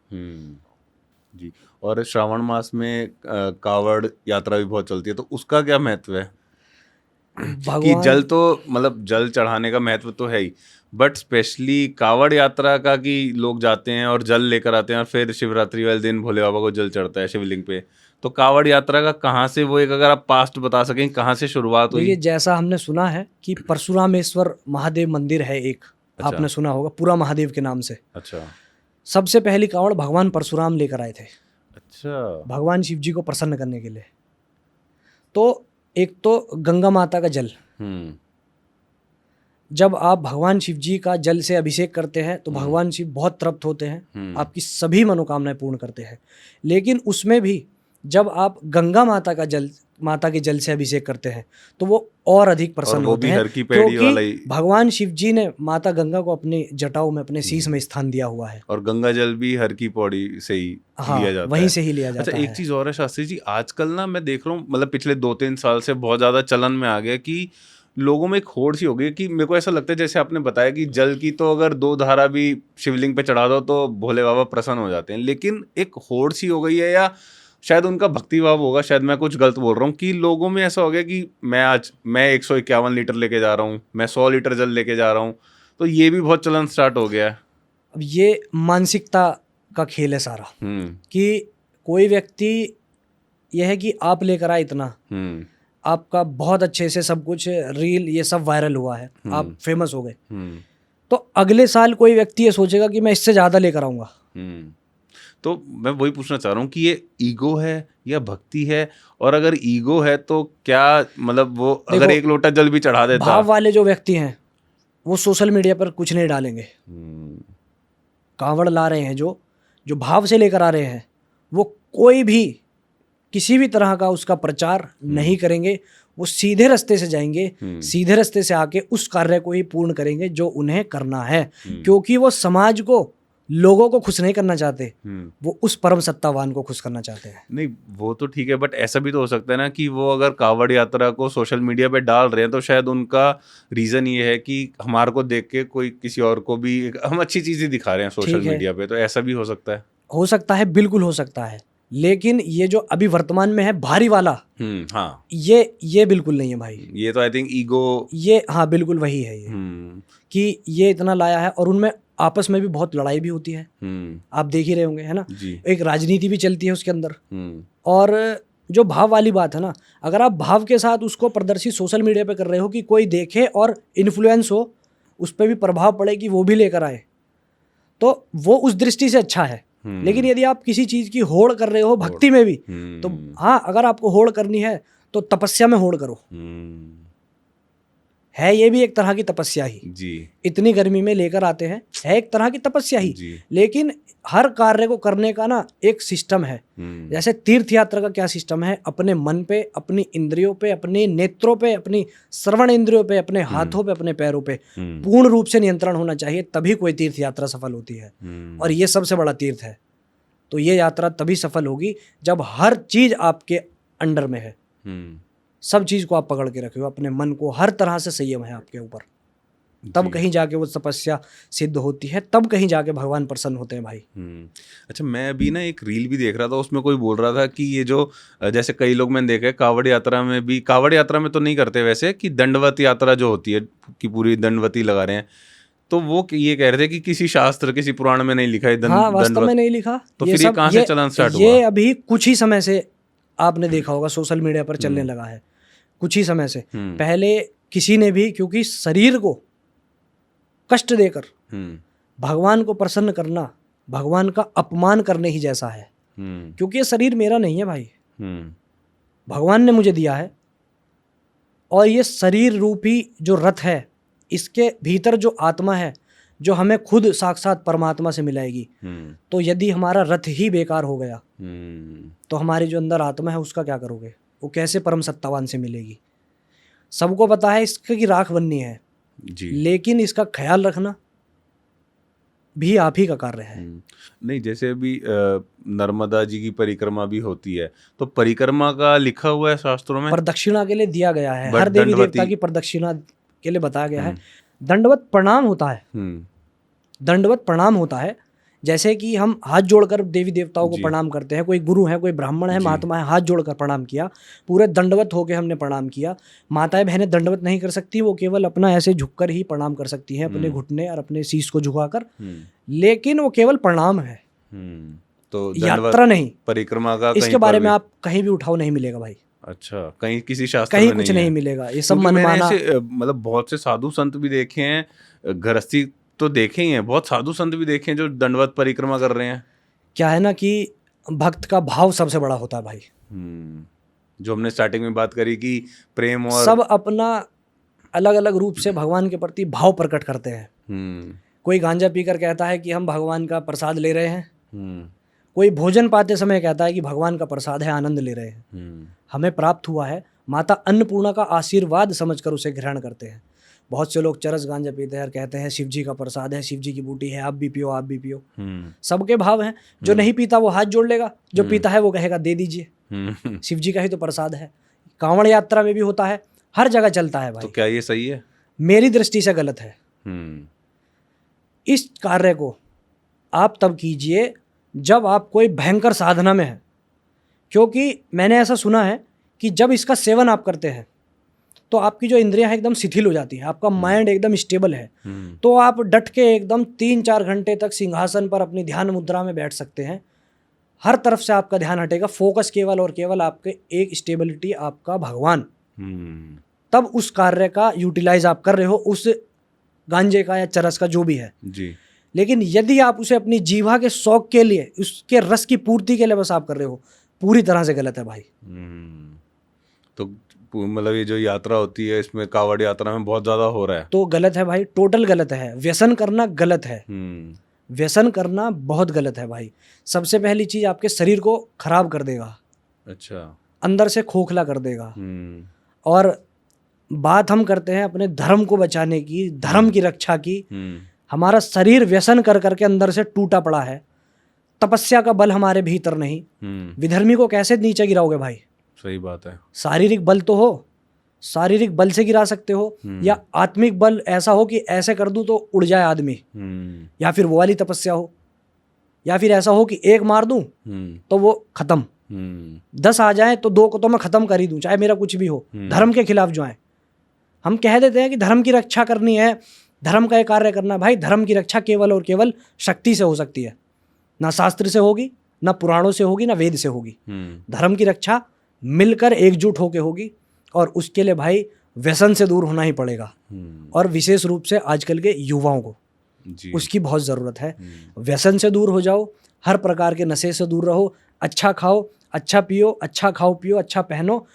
जी। और श्रावण मास में कावड़ यात्रा भी बहुत चलती है, तो उसका क्या महत्व है? कि जल तो मतलब जल चढ़ाने का महत्व तो है ही, बट स्पेशली कावड़ यात्रा का, कि लोग जाते हैं और जल लेकर आते हैं और फिर शिवरात्रि वाले दिन भोले बाबा को जल चढ़ता है शिवलिंग पे। तो कावड़ यात्रा का कहाँ से, वो एक अगर आप पास्ट बता सकें, कहाँ से शुरुआत हुई? जैसा हमने सुना है कि परशुरामेश्वर महादेव मंदिर है एक, आपने सुना होगा, पूरा महादेव के नाम से। अच्छा। सबसे पहली कावड़ भगवान परशुराम लेकर आए थे, अच्छा। भगवान शिव जी को प्रसन्न करने के लिए। तो एक तो गंगा माता का जल, जब आप भगवान शिव जी का जल से अभिषेक करते हैं तो भगवान शिव बहुत तृप्त होते हैं, आपकी सभी मनोकामनाएं पूर्ण करते हैं। लेकिन उसमें भी जब आप गंगा माता के जल से अभिषेक करते हैं तो वो और अधिक प्रसन्न होते हैं, क्योंकि भगवान शिव जी ने माता गंगा को अपने जटाओं में, अपने शीश में स्थान दिया हुआ है। और गंगा जल भी हर की पौड़ी से ही लिया जाता है, वहीं से ही लिया जाता है। अच्छा, एक चीज और है शास्त्री जी, आजकल ना मैं देख रहा हूँ, मतलब पिछले 2-3 साल से बहुत ज्यादा चलन में आ गया कि लोगों में एक होड़ सी हो गई कि मेरे को ऐसा लगता है जैसे आपने बताया कि जल की तो अगर 2 धारा भी शिवलिंग पे चढ़ा दो तो भोले बाबा प्रसन्न हो जाते हैं, लेकिन एक होड़ सी हो गई है, या शायद उनका भक्ति भाव होगा, शायद मैं कुछ गलत बोल रहा हूँ, कि लोगों में ऐसा हो गया कि मैं 151 लीटर लेके जा रहा हूँ, मैं 100 लीटर जल लेके जा रहा हूँ, तो ये भी बहुत चलन स्टार्ट हो गया है। अब ये मानसिकता का खेल है सारा, कि कोई व्यक्ति यह है कि आप लेकर आए इतना, आपका बहुत अच्छे से सब कुछ रील ये सब वायरल हुआ है, आप फेमस हो गए, तो अगले साल कोई व्यक्ति ये सोचेगा कि मैं इससे ज़्यादा लेकर आऊँगा। तो मैं वही पूछना चाह रहा हूँ कि ये ईगो है या भक्ति है, और अगर ईगो है तो क्या मतलब वो अगर 1 लोटा जल भी चढ़ा देता। भाव वाले जो व्यक्ति हैं वो सोशल मीडिया पर कुछ नहीं डालेंगे। कांवड़ ला रहे हैं जो भाव से लेकर आ रहे हैं, वो कोई भी किसी भी तरह का उसका प्रचार नहीं करेंगे, वो सीधे रास्ते से जाएंगे, सीधे रास्ते से आके उस कार्य को ही पूर्ण करेंगे जो उन्हें करना है, क्योंकि वो समाज को, लोगों को खुश नहीं करना चाहते, वो उस परम सत्तावान को खुश करना चाहते हैं। नहीं वो तो ठीक है, बट ऐसा भी तो हो सकता है ना कि वो अगर कांवड़ यात्रा को सोशल मीडिया पे डाल रहे हैं तो शायद उनका रीजन ये है कि हमारे को देख के कोई किसी और को भी हम अच्छी चीजें दिखा रहे हैं सोशल मीडिया पे, तो ऐसा भी हो सकता है। हो सकता है, बिल्कुल हो सकता है, लेकिन ये जो अभी वर्तमान में है भारी वाला, हाँ, ये बिल्कुल नहीं है भाई। ये तो आई थिंक ईगो, ये हाँ बिल्कुल वही है, ये कि ये इतना लाया है, और उनमें आपस में भी बहुत लड़ाई भी होती है, आप देख ही रहे होंगे, है ना, एक राजनीति भी चलती है उसके अंदर। और जो भाव वाली बात है ना, अगर आप भाव के साथ उसको प्रदर्शित सोशल मीडिया पे कर रहे हो कि कोई देखे और इन्फ्लुएंस हो, उस पर भी प्रभाव पड़े कि वो भी लेकर आए, तो वो उस दृष्टि से अच्छा है। लेकिन यदि आप किसी चीज की होड़ कर रहे हो भक्ति में भी, तो हाँ, अगर आपको होड़ करनी है तो तपस्या में होड़ करो, है ये भी एक तरह की तपस्या ही जी। इतनी गर्मी में लेकर आते हैं, है एक तरह की तपस्या ही जी। लेकिन हर कार्य को करने का ना एक सिस्टम है। जैसे तीर्थ यात्रा का क्या सिस्टम है, अपने मन पे, अपनी इंद्रियों पे, अपने नेत्रों पे, अपनी श्रवण इंद्रियों पे, अपने हाथों पे, अपने पैरों पे पूर्ण रूप से नियंत्रण होना चाहिए, तभी कोई तीर्थ यात्रा सफल होती है। और ये सबसे बड़ा तीर्थ है। तो ये यात्रा तभी सफल होगी जब हर चीज आपके अंडर में है, सब चीज को आप पकड़ के रखे हो, अपने मन को हर तरह से संयम है आपके ऊपर, तब कहीं जाके वो तपस्या सिद्ध होती है, तब कहीं जाके भगवान प्रसन्न होते हैं भाई। अच्छा, मैं अभी ना एक रील भी देख रहा था, उसमें कोई बोल रहा था कि ये जो जैसे कई लोग मैंने देखा है कांवड़ यात्रा में भी, कांवड़ यात्रा में तो नहीं करते वैसे, कि दंडवत यात्रा जो होती है कि पूरी दंडवती लगा रहे हैं, तो वो ये कह रहे थे कि किसी शास्त्र, किसी पुराण में नहीं लिखा है हाँ, वास्तव में नहीं लिखा। तो फिर ये कहाँ से चलन स्टार्ट हुआ? ये अभी कुछ ही समय से आपने देखा होगा सोशल मीडिया पर चलने लगा है, कुछ ही समय से। पहले किसी ने भी, क्योंकि शरीर को कष्ट देकर भगवान को प्रसन्न करना भगवान का अपमान करने ही जैसा है, क्योंकि ये शरीर मेरा नहीं है भाई, भगवान ने मुझे दिया है, और ये शरीर रूपी जो रथ है, इसके भीतर जो आत्मा है, जो हमें खुद साक्षात परमात्मा से मिलाएगी। तो यदि हमारा रथ ही बेकार हो गया तो हमारी जो अंदर आत्मा है उसका क्या करोगे? वो कैसे परम सत्तावान से मिलेगी? सबको पता है इसकी राख बननी है जी। लेकिन इसका ख्याल रखना भी आप ही का कार्य है। नहीं, जैसे अभी नर्मदा जी की परिक्रमा भी होती है, तो परिक्रमा का लिखा हुआ है शास्त्रों में, प्रदक्षिणा के लिए दिया गया है, हर देवी देवता की प्रदक्षिणा के लिए बताया गया है। दंडवत प्रणाम होता है, दंडवत प्रणाम होता है, जैसे कि हम हाथ जोड़कर देवी देवताओं को प्रणाम करते हैं, कोई गुरु है, कोई ब्राह्मण है, महात्मा है, हाथ जोड़कर प्रणाम किया, पूरे दंडवत होके हमने प्रणाम किया। माताएं बहनें दंडवत नहीं कर सकती, वो केवल अपना ऐसे झुककर ही प्रणाम कर सकती हैं, अपने घुटने और अपने शीश को झुकाकर, लेकिन वो केवल प्रणाम है, तो यात्रा नहीं, परिक्रमा का इसके बारे में आप कहीं भी उठाओ नहीं मिलेगा भाई। अच्छा, कहीं किसी शास्त्र कहीं में कुछ नहीं मिलेगा, ये सब मनमाना। मतलब बहुत से साधु संत भी देखे हैं, गृहस्थी तो देखे ही हैं, बहुत साधु संत भी देखे हैं जो दंडवत परिक्रमा कर रहे हैं। क्या है ना कि भक्त का भाव सबसे बड़ा होता है भाई। जो हमने स्टार्टिंग में बात करी कि प्रेम और सब अपना अलग अलग रूप से भगवान के प्रति भाव प्रकट करते हैं। कोई गांजा पीकर कहता है कि हम भगवान का प्रसाद ले रहे हैं, कोई भोजन पाते समय कहता है कि भगवान का प्रसाद है, आनंद ले रहे हैं, हमें प्राप्त हुआ है। माता अन्नपूर्णा का आशीर्वाद समझकर उसे ग्रहण करते हैं। बहुत से लोग चरस गांजा पीते हैं और कहते हैं शिव जी का प्रसाद है, शिव जी की बूटी है, आप भी पियो, आप भी पियो। सबके भाव हैं। जो नहीं पीता वो हाथ जोड़ लेगा, जो पीता है वो कहेगा दे दीजिए, शिव जी का ही तो प्रसाद है। कांवड़ यात्रा में भी होता है, हर जगह चलता है भाई। तो क्या ये सही है? मेरी दृष्टि से गलत है। इस कार्य को आप तब कीजिए जब आप कोई भयंकर साधना में हैं, क्योंकि मैंने ऐसा सुना है कि जब इसका सेवन आप करते हैं तो आपकी जो इंद्रियां हैं एकदम शिथिल हो जाती है, आपका माइंड एकदम स्टेबल है, तो आप डट के एकदम 3-4 घंटे तक सिंहासन पर अपनी ध्यान मुद्रा में बैठ सकते हैं। हर तरफ से आपका ध्यान हटेगा, फोकस केवल और केवल आपके एक स्टेबिलिटी, आपका भगवान। तब उस कार्य का यूटिलाइज आप कर रहे हो, उस गांजे का या चरस का जो भी है जी। लेकिन यदि आप उसे अपनी जीवा के शौक के लिए, उसके रस की पूर्ति के लिए बस आप कर रहे हो, पूरी तरह से गलत है भाई। तो मतलब ये जो यात्रा होती है इसमें कावड़ यात्रा में बहुत ज्यादा हो रहा है, तो गलत है भाई, टोटल गलत है। व्यसन करना गलत है, व्यसन करना बहुत गलत है भाई। सबसे पहली चीज आपके शरीर को खराब कर देगा, अच्छा, अंदर से खोखला कर देगा। और बात हम करते हैं अपने धर्म को बचाने की, धर्म की रक्षा की। हमारा शरीर व्यसन कर करके अंदर से टूटा पड़ा है, तपस्या का बल हमारे भीतर नहीं। विधर्मी को कैसे नीचे गिराओगे भाई? सही बात है। शारीरिक बल तो हो, शारीरिक बल से गिरा सकते हो, या आत्मिक बल ऐसा हो कि ऐसे कर दूं तो उड़ जाए आदमी, या फिर वो वाली तपस्या हो, या फिर ऐसा हो कि एक मार दूं तो वो खत्म, 10 आ जाए तो 2 को तो मैं खत्म कर ही दूं, चाहे मेरा कुछ भी हो, धर्म के खिलाफ जो है। हम कह देते हैं कि धर्म की रक्षा करनी है, धर्म का एक कार्य करना। भाई धर्म की रक्षा केवल और केवल शक्ति से हो सकती है, ना शास्त्र से होगी, ना पुराणों से होगी, ना वेद से होगी। धर्म की रक्षा मिलकर एकजुट होकर होगी, और उसके लिए भाई व्यसन से दूर होना ही पड़ेगा। और विशेष रूप से आजकल के युवाओं को उसकी बहुत ज़रूरत है। व्यसन से दूर हो जाओ, हर प्रकार के नशे से दूर रहो, अच्छा खाओ, अच्छा पियो, अच्छा खाओ पियो, अच्छा पहनो,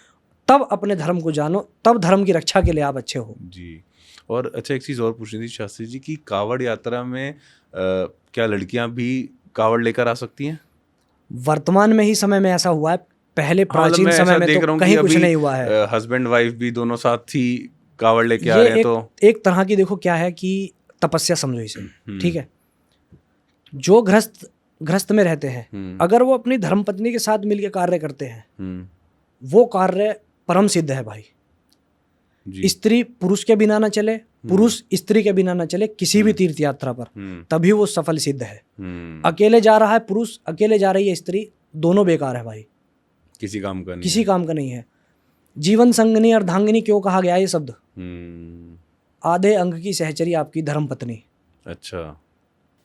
तब अपने धर्म को जानो, तब धर्म की रक्षा के लिए आप अच्छे हो जी। और अच्छा, एक चीज़ और पूछनी थी शास्त्री जी की, कावड़ यात्रा में क्या लड़कियां भी कावड़ लेकर आ सकती हैं? वर्तमान में ही समय में ऐसा हुआ है, पहले प्राचीन समय में तो कहीं कुछ नहीं हुआ है। हस्बैंड वाइफ भी दोनों साथ ही कावड़ लेके आ रहे हैं। तो एक तरह की देखो क्या है कि तपस्या समझो इसे, ठीक है। जो गृहस्थ में रहते हैं, अगर वो अपनी धर्मपत्नी के साथ मिलकर कार्य करते हैं, वो कार्य परम सिद्ध है भाई। स्त्री पुरुष के बिना ना चले, पुरुष स्त्री के बिना ना चले किसी भी तीर्थ यात्रा पर, तभी वो सफल सिद्ध है। अकेले जा रहा है पुरुष, अकेले जा रही है स्त्री, दोनों बेकार है भाई, किसी काम का नहीं, किसी काम का नहीं है। जीवन संगनी अर्धांगिनी क्यों कहा गया ये शब्द? आधे अंग की सहचरी आपकी धर्मपत्नी। अच्छा।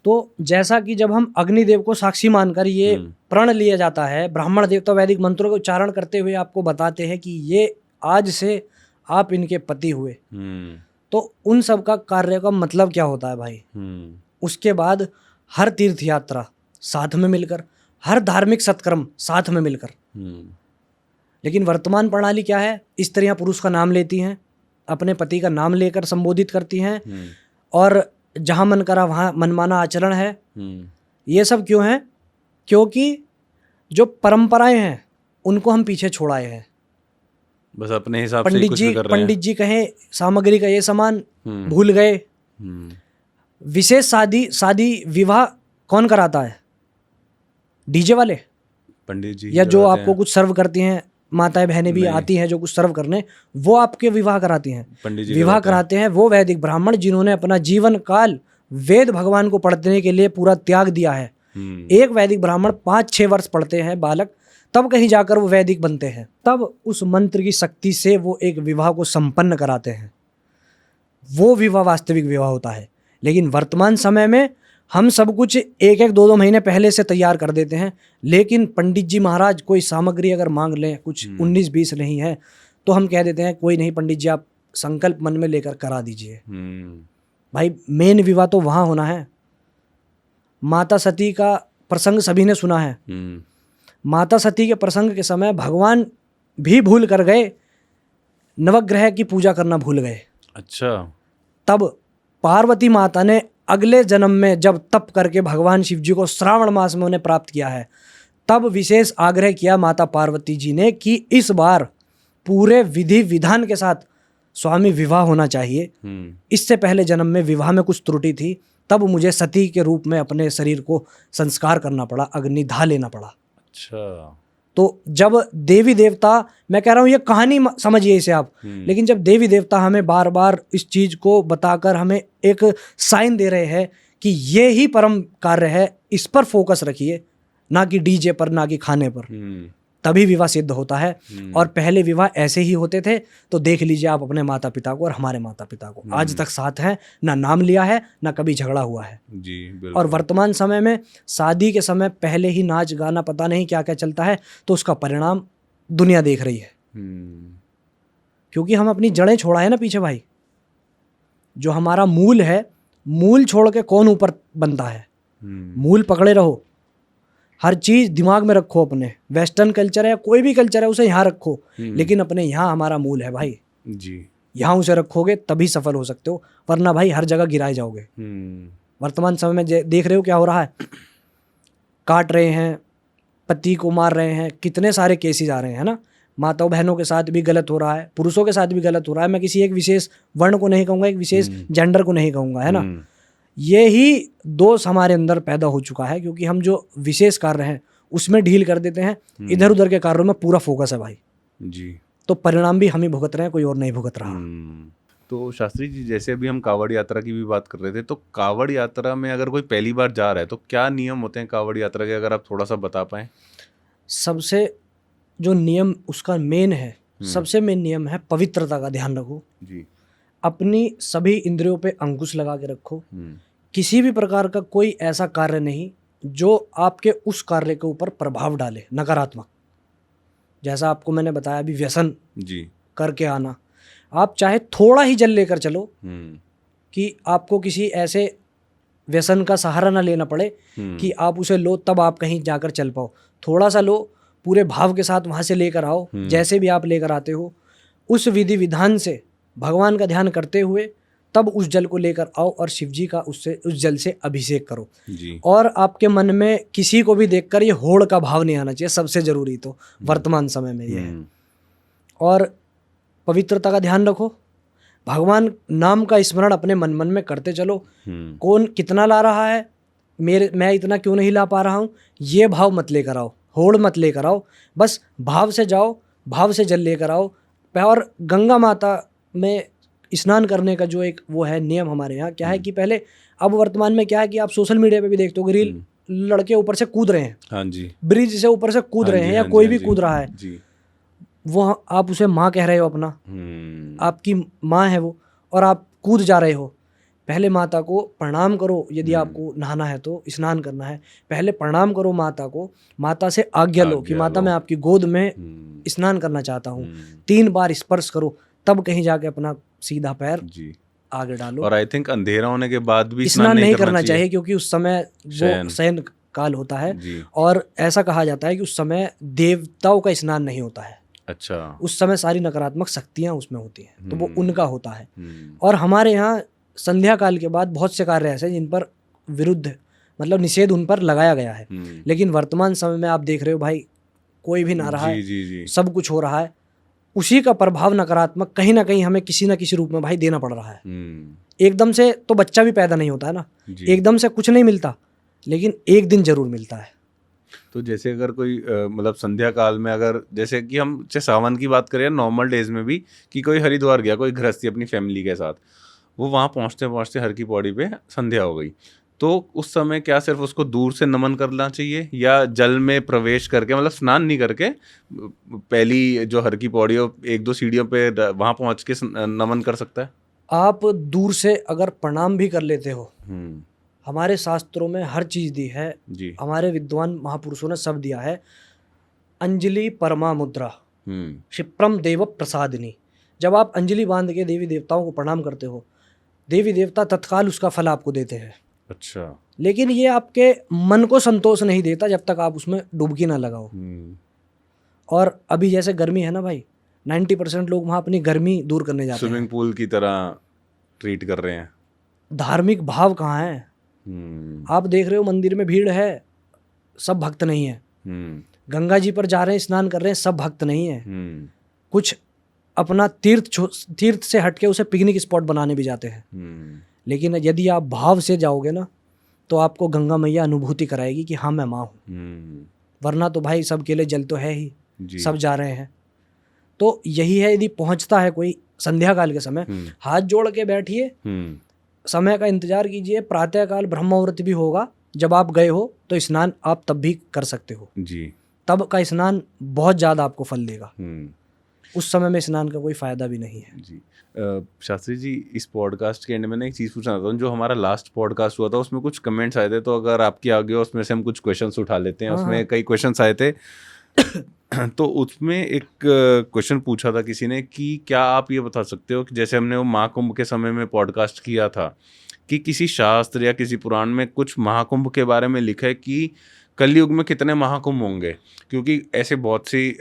तो जैसा कि जब हम अग्निदेव को साक्षी मानकर ये प्रण लिया जाता है, ब्राह्मण देवता वैदिक मंत्रों के उच्चारण करते हुए आपको बताते हैं कि ये आज से आप इनके पति हुए, तो उन सब का कार्य का मतलब क्या होता है भाई? उसके बाद हर तीर्थ यात्रा साथ में मिलकर, हर धार्मिक सत्कर्म साथ में मिलकर। लेकिन वर्तमान प्रणाली क्या है? स्त्रियां पुरुष का नाम लेती हैं, अपने पति का नाम लेकर संबोधित करती हैं, और जहां मन करा वहां मनमाना आचरण है। ये सब क्यों है? क्योंकि जो परंपराएं हैं उनको हम पीछे छोड़ आए हैं, बस अपने हिसाब से कुछ भी कर रहे हैं। पंडित जी कहें सामग्री का ये सामान भूल गए। विशेष शादी विवाह कौन कराता है? डीजे वाले, पंडित जी, या जो आपको कुछ सर्व करती हैं, माताएं बहनें भी आती हैं जो कुछ सर्व करने, वो आपके विवाह कराती हैं। पंडित जी विवाह कराते हैं वो वैदिक ब्राह्मण जिन्होंने अपना जीवन काल वेद भगवान को पढ़ने के लिए पूरा त्याग दिया है। एक वैदिक ब्राह्मण 5-6 वर्ष पढ़ते हैं बालक, तब कहीं जाकर वो वैदिक बनते हैं, तब उस मंत्र की शक्ति से वो एक विवाह को संपन्न कराते हैं। वो विवाह वास्तविक विवाह होता है। लेकिन वर्तमान समय में हम सब कुछ 1-2 महीने पहले से तैयार कर देते हैं। लेकिन पंडित जी महाराज कोई सामग्री अगर मांग लें, कुछ 19-20 नहीं है, तो हम कह देते हैं कोई नहीं पंडित जी, आप संकल्प मन में लेकर करा दीजिए। भाई मेन विवाह तो वहाँ होना है। माता सती का प्रसंग सभी ने सुना है। माता सती के प्रसंग के समय भगवान भी भूल कर गए, नवग्रह की पूजा करना भूल गए। अच्छा। तब पार्वती माता ने अगले जन्म में जब तप करके भगवान शिव जी को श्रावण मास में उन्हें प्राप्त किया है, तब विशेष आग्रह किया माता पार्वती जी ने कि इस बार पूरे विधि विधान के साथ स्वामी विवाह होना चाहिए। इससे पहले जन्म में विवाह में कुछ त्रुटि थी, तब मुझे सती के रूप में अपने शरीर को संस्कार करना पड़ा, अग्निदाह लेना पड़ा। अच्छा। तो जब देवी देवता, मैं कह रहा हूँ ये कहानी समझिए इसे आप, लेकिन जब देवी देवता हमें बार बार इस चीज को बताकर हमें एक साइन दे रहे हैं कि ये ही परम कार्य है, इस पर फोकस रखिए, ना कि डीजे पर, ना कि खाने पर, तभी विवाह सिद्ध होता है। और पहले विवाह ऐसे ही होते थे। तो देख लीजिए आप अपने माता पिता को और हमारे माता पिता को, आज तक साथ हैं, ना नाम लिया है, ना कभी झगड़ा हुआ है जी। और वर्तमान समय में शादी के समय पहले ही नाच गाना पता नहीं क्या क्या चलता है, तो उसका परिणाम दुनिया देख रही है। क्योंकि हम अपनी जड़ें छोड़ा है ना पीछे भाई। जो हमारा मूल है, मूल छोड़ के कौन ऊपर बनता है। मूल पकड़े रहो, हर चीज दिमाग में रखो अपने। वेस्टर्न कल्चर है, कोई भी कल्चर है, उसे यहाँ रखो, लेकिन अपने यहाँ हमारा मूल है भाई जी। यहाँ उसे रखोगे तभी सफल हो सकते हो, वरना भाई हर जगह गिराए जाओगे। वर्तमान समय में देख रहे हो क्या हो रहा है, काट रहे हैं, पति को मार रहे हैं, कितने सारे केसेस आ रहे हैं ना। माताओं बहनों के साथ भी गलत हो रहा है, पुरुषों के साथ भी गलत हो रहा है। मैं किसी एक विशेष वर्ण को नहीं कहूँगा, एक विशेष जेंडर को नहीं कहूँगा, है ना। ये ही दोष हमारे अंदर पैदा हो चुका है, क्योंकि हम जो विशेष कार्य हैं उसमें ढील कर देते हैं, इधर उधर के कार्यों में पूरा फोकस है भाई जी। तो परिणाम भी हम ही भुगत रहे हैं, कोई और नहीं भुगत रहा। तो शास्त्री जी, जैसे अभी हम कावड़ यात्रा की भी बात कर रहे थे, तो कावड़ यात्रा में अगर कोई पहली बार जा रहा है तो क्या नियम होते हैं कावड़ यात्रा के, अगर आप थोड़ा सा बता पाएं। सबसे जो नियम उसका मेन है, सबसे मेन नियम है पवित्रता का ध्यान रखो जी। अपनी सभी इंद्रियों पे अंकुश लगा के रखो। किसी भी प्रकार का कोई ऐसा कार्य नहीं जो आपके उस कार्य के ऊपर प्रभाव डाले नकारात्मक। जैसा आपको मैंने बताया अभी, व्यसन जी करके आना, आप चाहे थोड़ा ही जल लेकर चलो कि आपको किसी ऐसे व्यसन का सहारा ना लेना पड़े कि आप उसे लो तब आप कहीं जाकर चल पाओ। थोड़ा सा लो, पूरे भाव के साथ वहाँ से लेकर आओ, जैसे भी आप लेकर आते हो उस विधि विधान से भगवान का ध्यान करते हुए तब उस जल को लेकर आओ और शिव जी का उससे उस जल से अभिषेक करो जी। और आपके मन में किसी को भी देखकर ये होड़ का भाव नहीं आना चाहिए, सबसे जरूरी तो वर्तमान समय में ये है। और पवित्रता का ध्यान रखो, भगवान नाम का स्मरण अपने मन मन में करते चलो। कौन कितना ला रहा है, मैं इतना क्यों नहीं ला पा रहा हूँ, ये भाव मत लेकर आओ, होड़ मत लेकर आओ, बस भाव से जाओ, भाव से जल लेकर आओ। और गंगा माता में स्नान करने का जो एक वो है नियम हमारे यहाँ क्या है कि पहले, अब वर्तमान में क्या है कि आप सोशल मीडिया पे भी देखते हो रील, लड़के ऊपर से कूद रहे हैं, हाँ जी, ब्रिज से ऊपर से कूद रहे हैं, या कोई भी कूद रहा है जी। वो आप उसे माँ कह रहे हो अपना, आपकी माँ है वो, और आप कूद जा रहे हो। पहले माता को प्रणाम करो, यदि आपको नहाना है तो स्नान करना है, पहले प्रणाम करो माता को, माता से आज्ञा लो कि माता मैं आपकी गोद में स्नान करना चाहता हूँ। 3 बार स्पर्श करो, तब कहीं जाके अपना सीधा पैर जी आगे डालो। और आई थिंक अंधेरा होने के बाद भी स्नान नहीं करना चाहिए क्योंकि उस समय वो शयन काल होता है और ऐसा कहा जाता है कि उस समय देवताओं का स्नान नहीं होता है। अच्छा, उस समय सारी नकारात्मक शक्तियां उसमें होती हैं, तो वो उनका होता है। और हमारे यहाँ संध्या काल के बाद बहुत से कार्य ऐसे जिन पर विरुद्ध मतलब निषेध उन पर लगाया गया है, लेकिन वर्तमान समय में आप देख रहे हो भाई कोई भी ना रहा है, सब कुछ हो रहा है, उसी का प्रभाव नकारात्मक कहीं ना कहीं हमें किसी ना किसी रूप में भाई देना पड़ रहा है। एकदम से तो बच्चा भी पैदा नहीं होता है ना, एकदम से कुछ नहीं मिलता, लेकिन एक दिन जरूर मिलता है। तो जैसे अगर कोई मतलब संध्या काल में, अगर जैसे कि हम चाहे सावन की बात करें नॉर्मल डेज में भी, कि कोई हरिद्वार गया, कोई गृहस्थी अपनी फैमिली के साथ, वो वहाँ पहुँचते पहुँचते हर की पौड़ी पे संध्या हो गई, तो उस समय क्या सिर्फ उसको दूर से नमन करना चाहिए या जल में प्रवेश करके, मतलब स्नान नहीं करके, पहली जो हर की पौड़ी हो 1-2 सीढ़ियों पे वहाँ पहुँच के नमन कर सकता है? आप दूर से अगर प्रणाम भी कर लेते हो, हमारे शास्त्रों में हर चीज दी है जी, हमारे विद्वान महापुरुषों ने सब दिया है। अंजलि परमा मुद्रा क्षिप्रम देव प्रसादिनी, जब आप अंजलि बांध के देवी देवताओं को प्रणाम करते हो, देवी देवता तत्काल उसका फल आपको देते हैं। अच्छा। लेकिन ये आपके मन को संतोष नहीं देता जब तक आप उसमें डुबकी ना लगाओ। और अभी जैसे गर्मी है ना भाई, 90% लोग वहाँ अपनी गर्मी दूर करने जाते हैं। स्विमिंग पूल की तरह ट्रीट कर रहे हैं। धार्मिक भाव कहाँ है? आप देख रहे हो मंदिर में भीड़ है, सब भक्त नहीं है। गंगा जी पर जा रहे हैं, स्नान कर रहे हैं, सब भक्त नहीं है। कुछ अपना तीर्थ से हटके उसे पिकनिक स्पॉट बनाने भी जाते हैं। लेकिन यदि आप भाव से जाओगे ना तो आपको गंगा मैया अनुभूति कराएगी कि हाँ मैं माँ हूँ। वरना तो भाई सबके लिए जल तो है ही, सब जा रहे हैं। तो यही है, यदि पहुंचता है कोई संध्या काल के समय, हाथ जोड़ के बैठिए, समय का इंतजार कीजिए। प्रातःकाल ब्रह्म मुहूर्त भी होगा, जब आप गए हो तो स्नान आप तब भी कर सकते हो जी। तब का स्नान बहुत ज़्यादा आपको फल देगा। उस समय में स्नान का कोई फायदा भी नहीं है जी। शास्त्री जी, इस पॉडकास्ट के एंड में ना एक चीज़ पूछना चाहता हूँ। जो हमारा लास्ट पॉडकास्ट हुआ था उसमें कुछ कमेंट्स आए थे, तो अगर आपकी आगे हो उसमें से हम कुछ क्वेश्चंस उठा लेते हैं। उसमें कई क्वेश्चंस आए थे तो उसमें एक क्वेश्चन पूछा था किसी ने कि क्या आप ये बता सकते हो कि जैसे हमने वो महाकुंभ के समय में पॉडकास्ट किया था कि किसी शास्त्र या किसी पुराण में कुछ महाकुंभ के बारे में लिखा है कि कलयुग में कितने महाकुंभ होंगे? क्योंकि ऐसे बहुत सी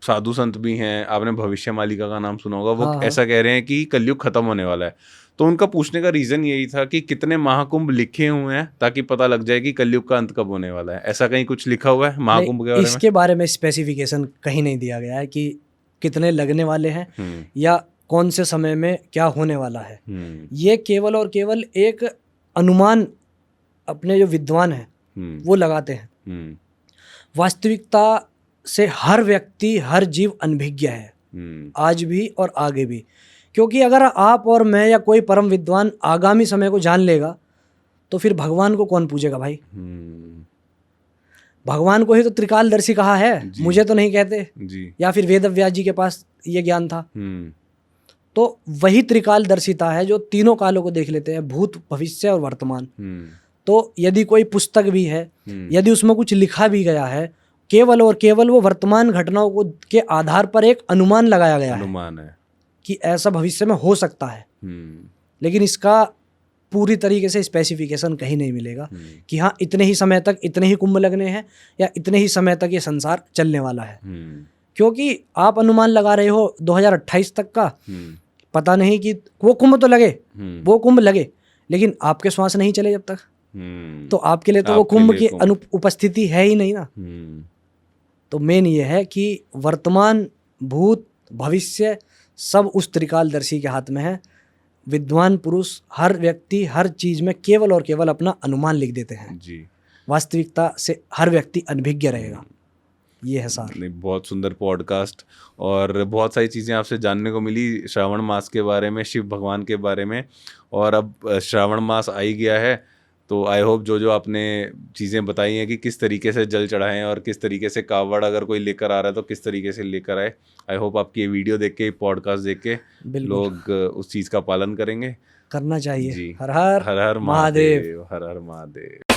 साधु संत भी हैं, आपने भविष्य मालिका का नाम सुना होगा, वो ऐसा कह रहे हैं कि कलयुग खत्म होने वाला है। तो उनका पूछने का रीज़न यही था कि कितने महाकुंभ लिखे हुए हैं ताकि पता लग जाए कि कलयुग का अंत कब होने वाला है। ऐसा कहीं कुछ लिखा हुआ है महाकुंभ के बारे में? इसके बारे में स्पेसिफिकेशन कहीं नहीं दिया गया है कि कितने लगने वाले हैं या कौन से समय में क्या होने वाला है। ये केवल और केवल एक अनुमान अपने जो विद्वान हैं वो लगाते हैं। वास्तविकता से हर व्यक्ति, हर जीव अनभिज्ञ है, आज भी और आगे भी। क्योंकि अगर आप और मैं या कोई परम विद्वान आगामी समय को जान लेगा तो फिर भगवान को कौन पूजेगा भाई? भगवान को ही तो त्रिकालदर्शी कहा है, मुझे तो नहीं कहते जी। या फिर वेद व्यास जी के पास ये ज्ञान था। तो वही त्रिकालदर्शिता है जो तीनों कालों को देख लेते हैं, भूत, भविष्य और वर्तमान। तो यदि कोई पुस्तक भी है, यदि उसमें कुछ लिखा भी गया है, केवल और केवल वो वर्तमान घटनाओं को के आधार पर एक अनुमान लगाया गया है कि ऐसा भविष्य में हो सकता है। लेकिन इसका पूरी तरीके से स्पेसिफिकेशन कहीं नहीं मिलेगा कि हाँ इतने ही समय तक इतने ही कुंभ लगने हैं या इतने ही समय तक ये संसार चलने वाला है। क्योंकि आप अनुमान लगा रहे हो 2028 तक का, पता नहीं कि वो कुंभ तो लगे, वो कुंभ लगे, लेकिन आपके श्वास नहीं चले जब तक, तो आपके लिए तो वो कुंभ की उपस्थिति है ही नहीं ना। तो मेन ये है कि वर्तमान, भूत, भविष्य सब उस त्रिकालदर्शी के हाथ में है। विद्वान पुरुष, हर व्यक्ति हर चीज में केवल और केवल अपना अनुमान लिख देते हैं जी। वास्तविकता से हर व्यक्ति अनभिज्ञ रहेगा। ये है सार। बहुत सुंदर पॉडकास्ट और बहुत सारी चीज़ें आपसे जानने को मिली श्रावण मास के बारे में, शिव भगवान के बारे में। और अब श्रावण मास आ ही गया है, तो आई होप जो आपने चीज़ें बताई हैं कि किस तरीके से जल चढ़ाएं और किस तरीके से कावड़ अगर कोई लेकर आ रहा है तो किस तरीके से लेकर आए, आई होप आपकी ये वीडियो देख के, पॉडकास्ट देख के लोग उस चीज़ का पालन करेंगे, करना चाहिए जी। हर हर महादेव, हर हर महादेव।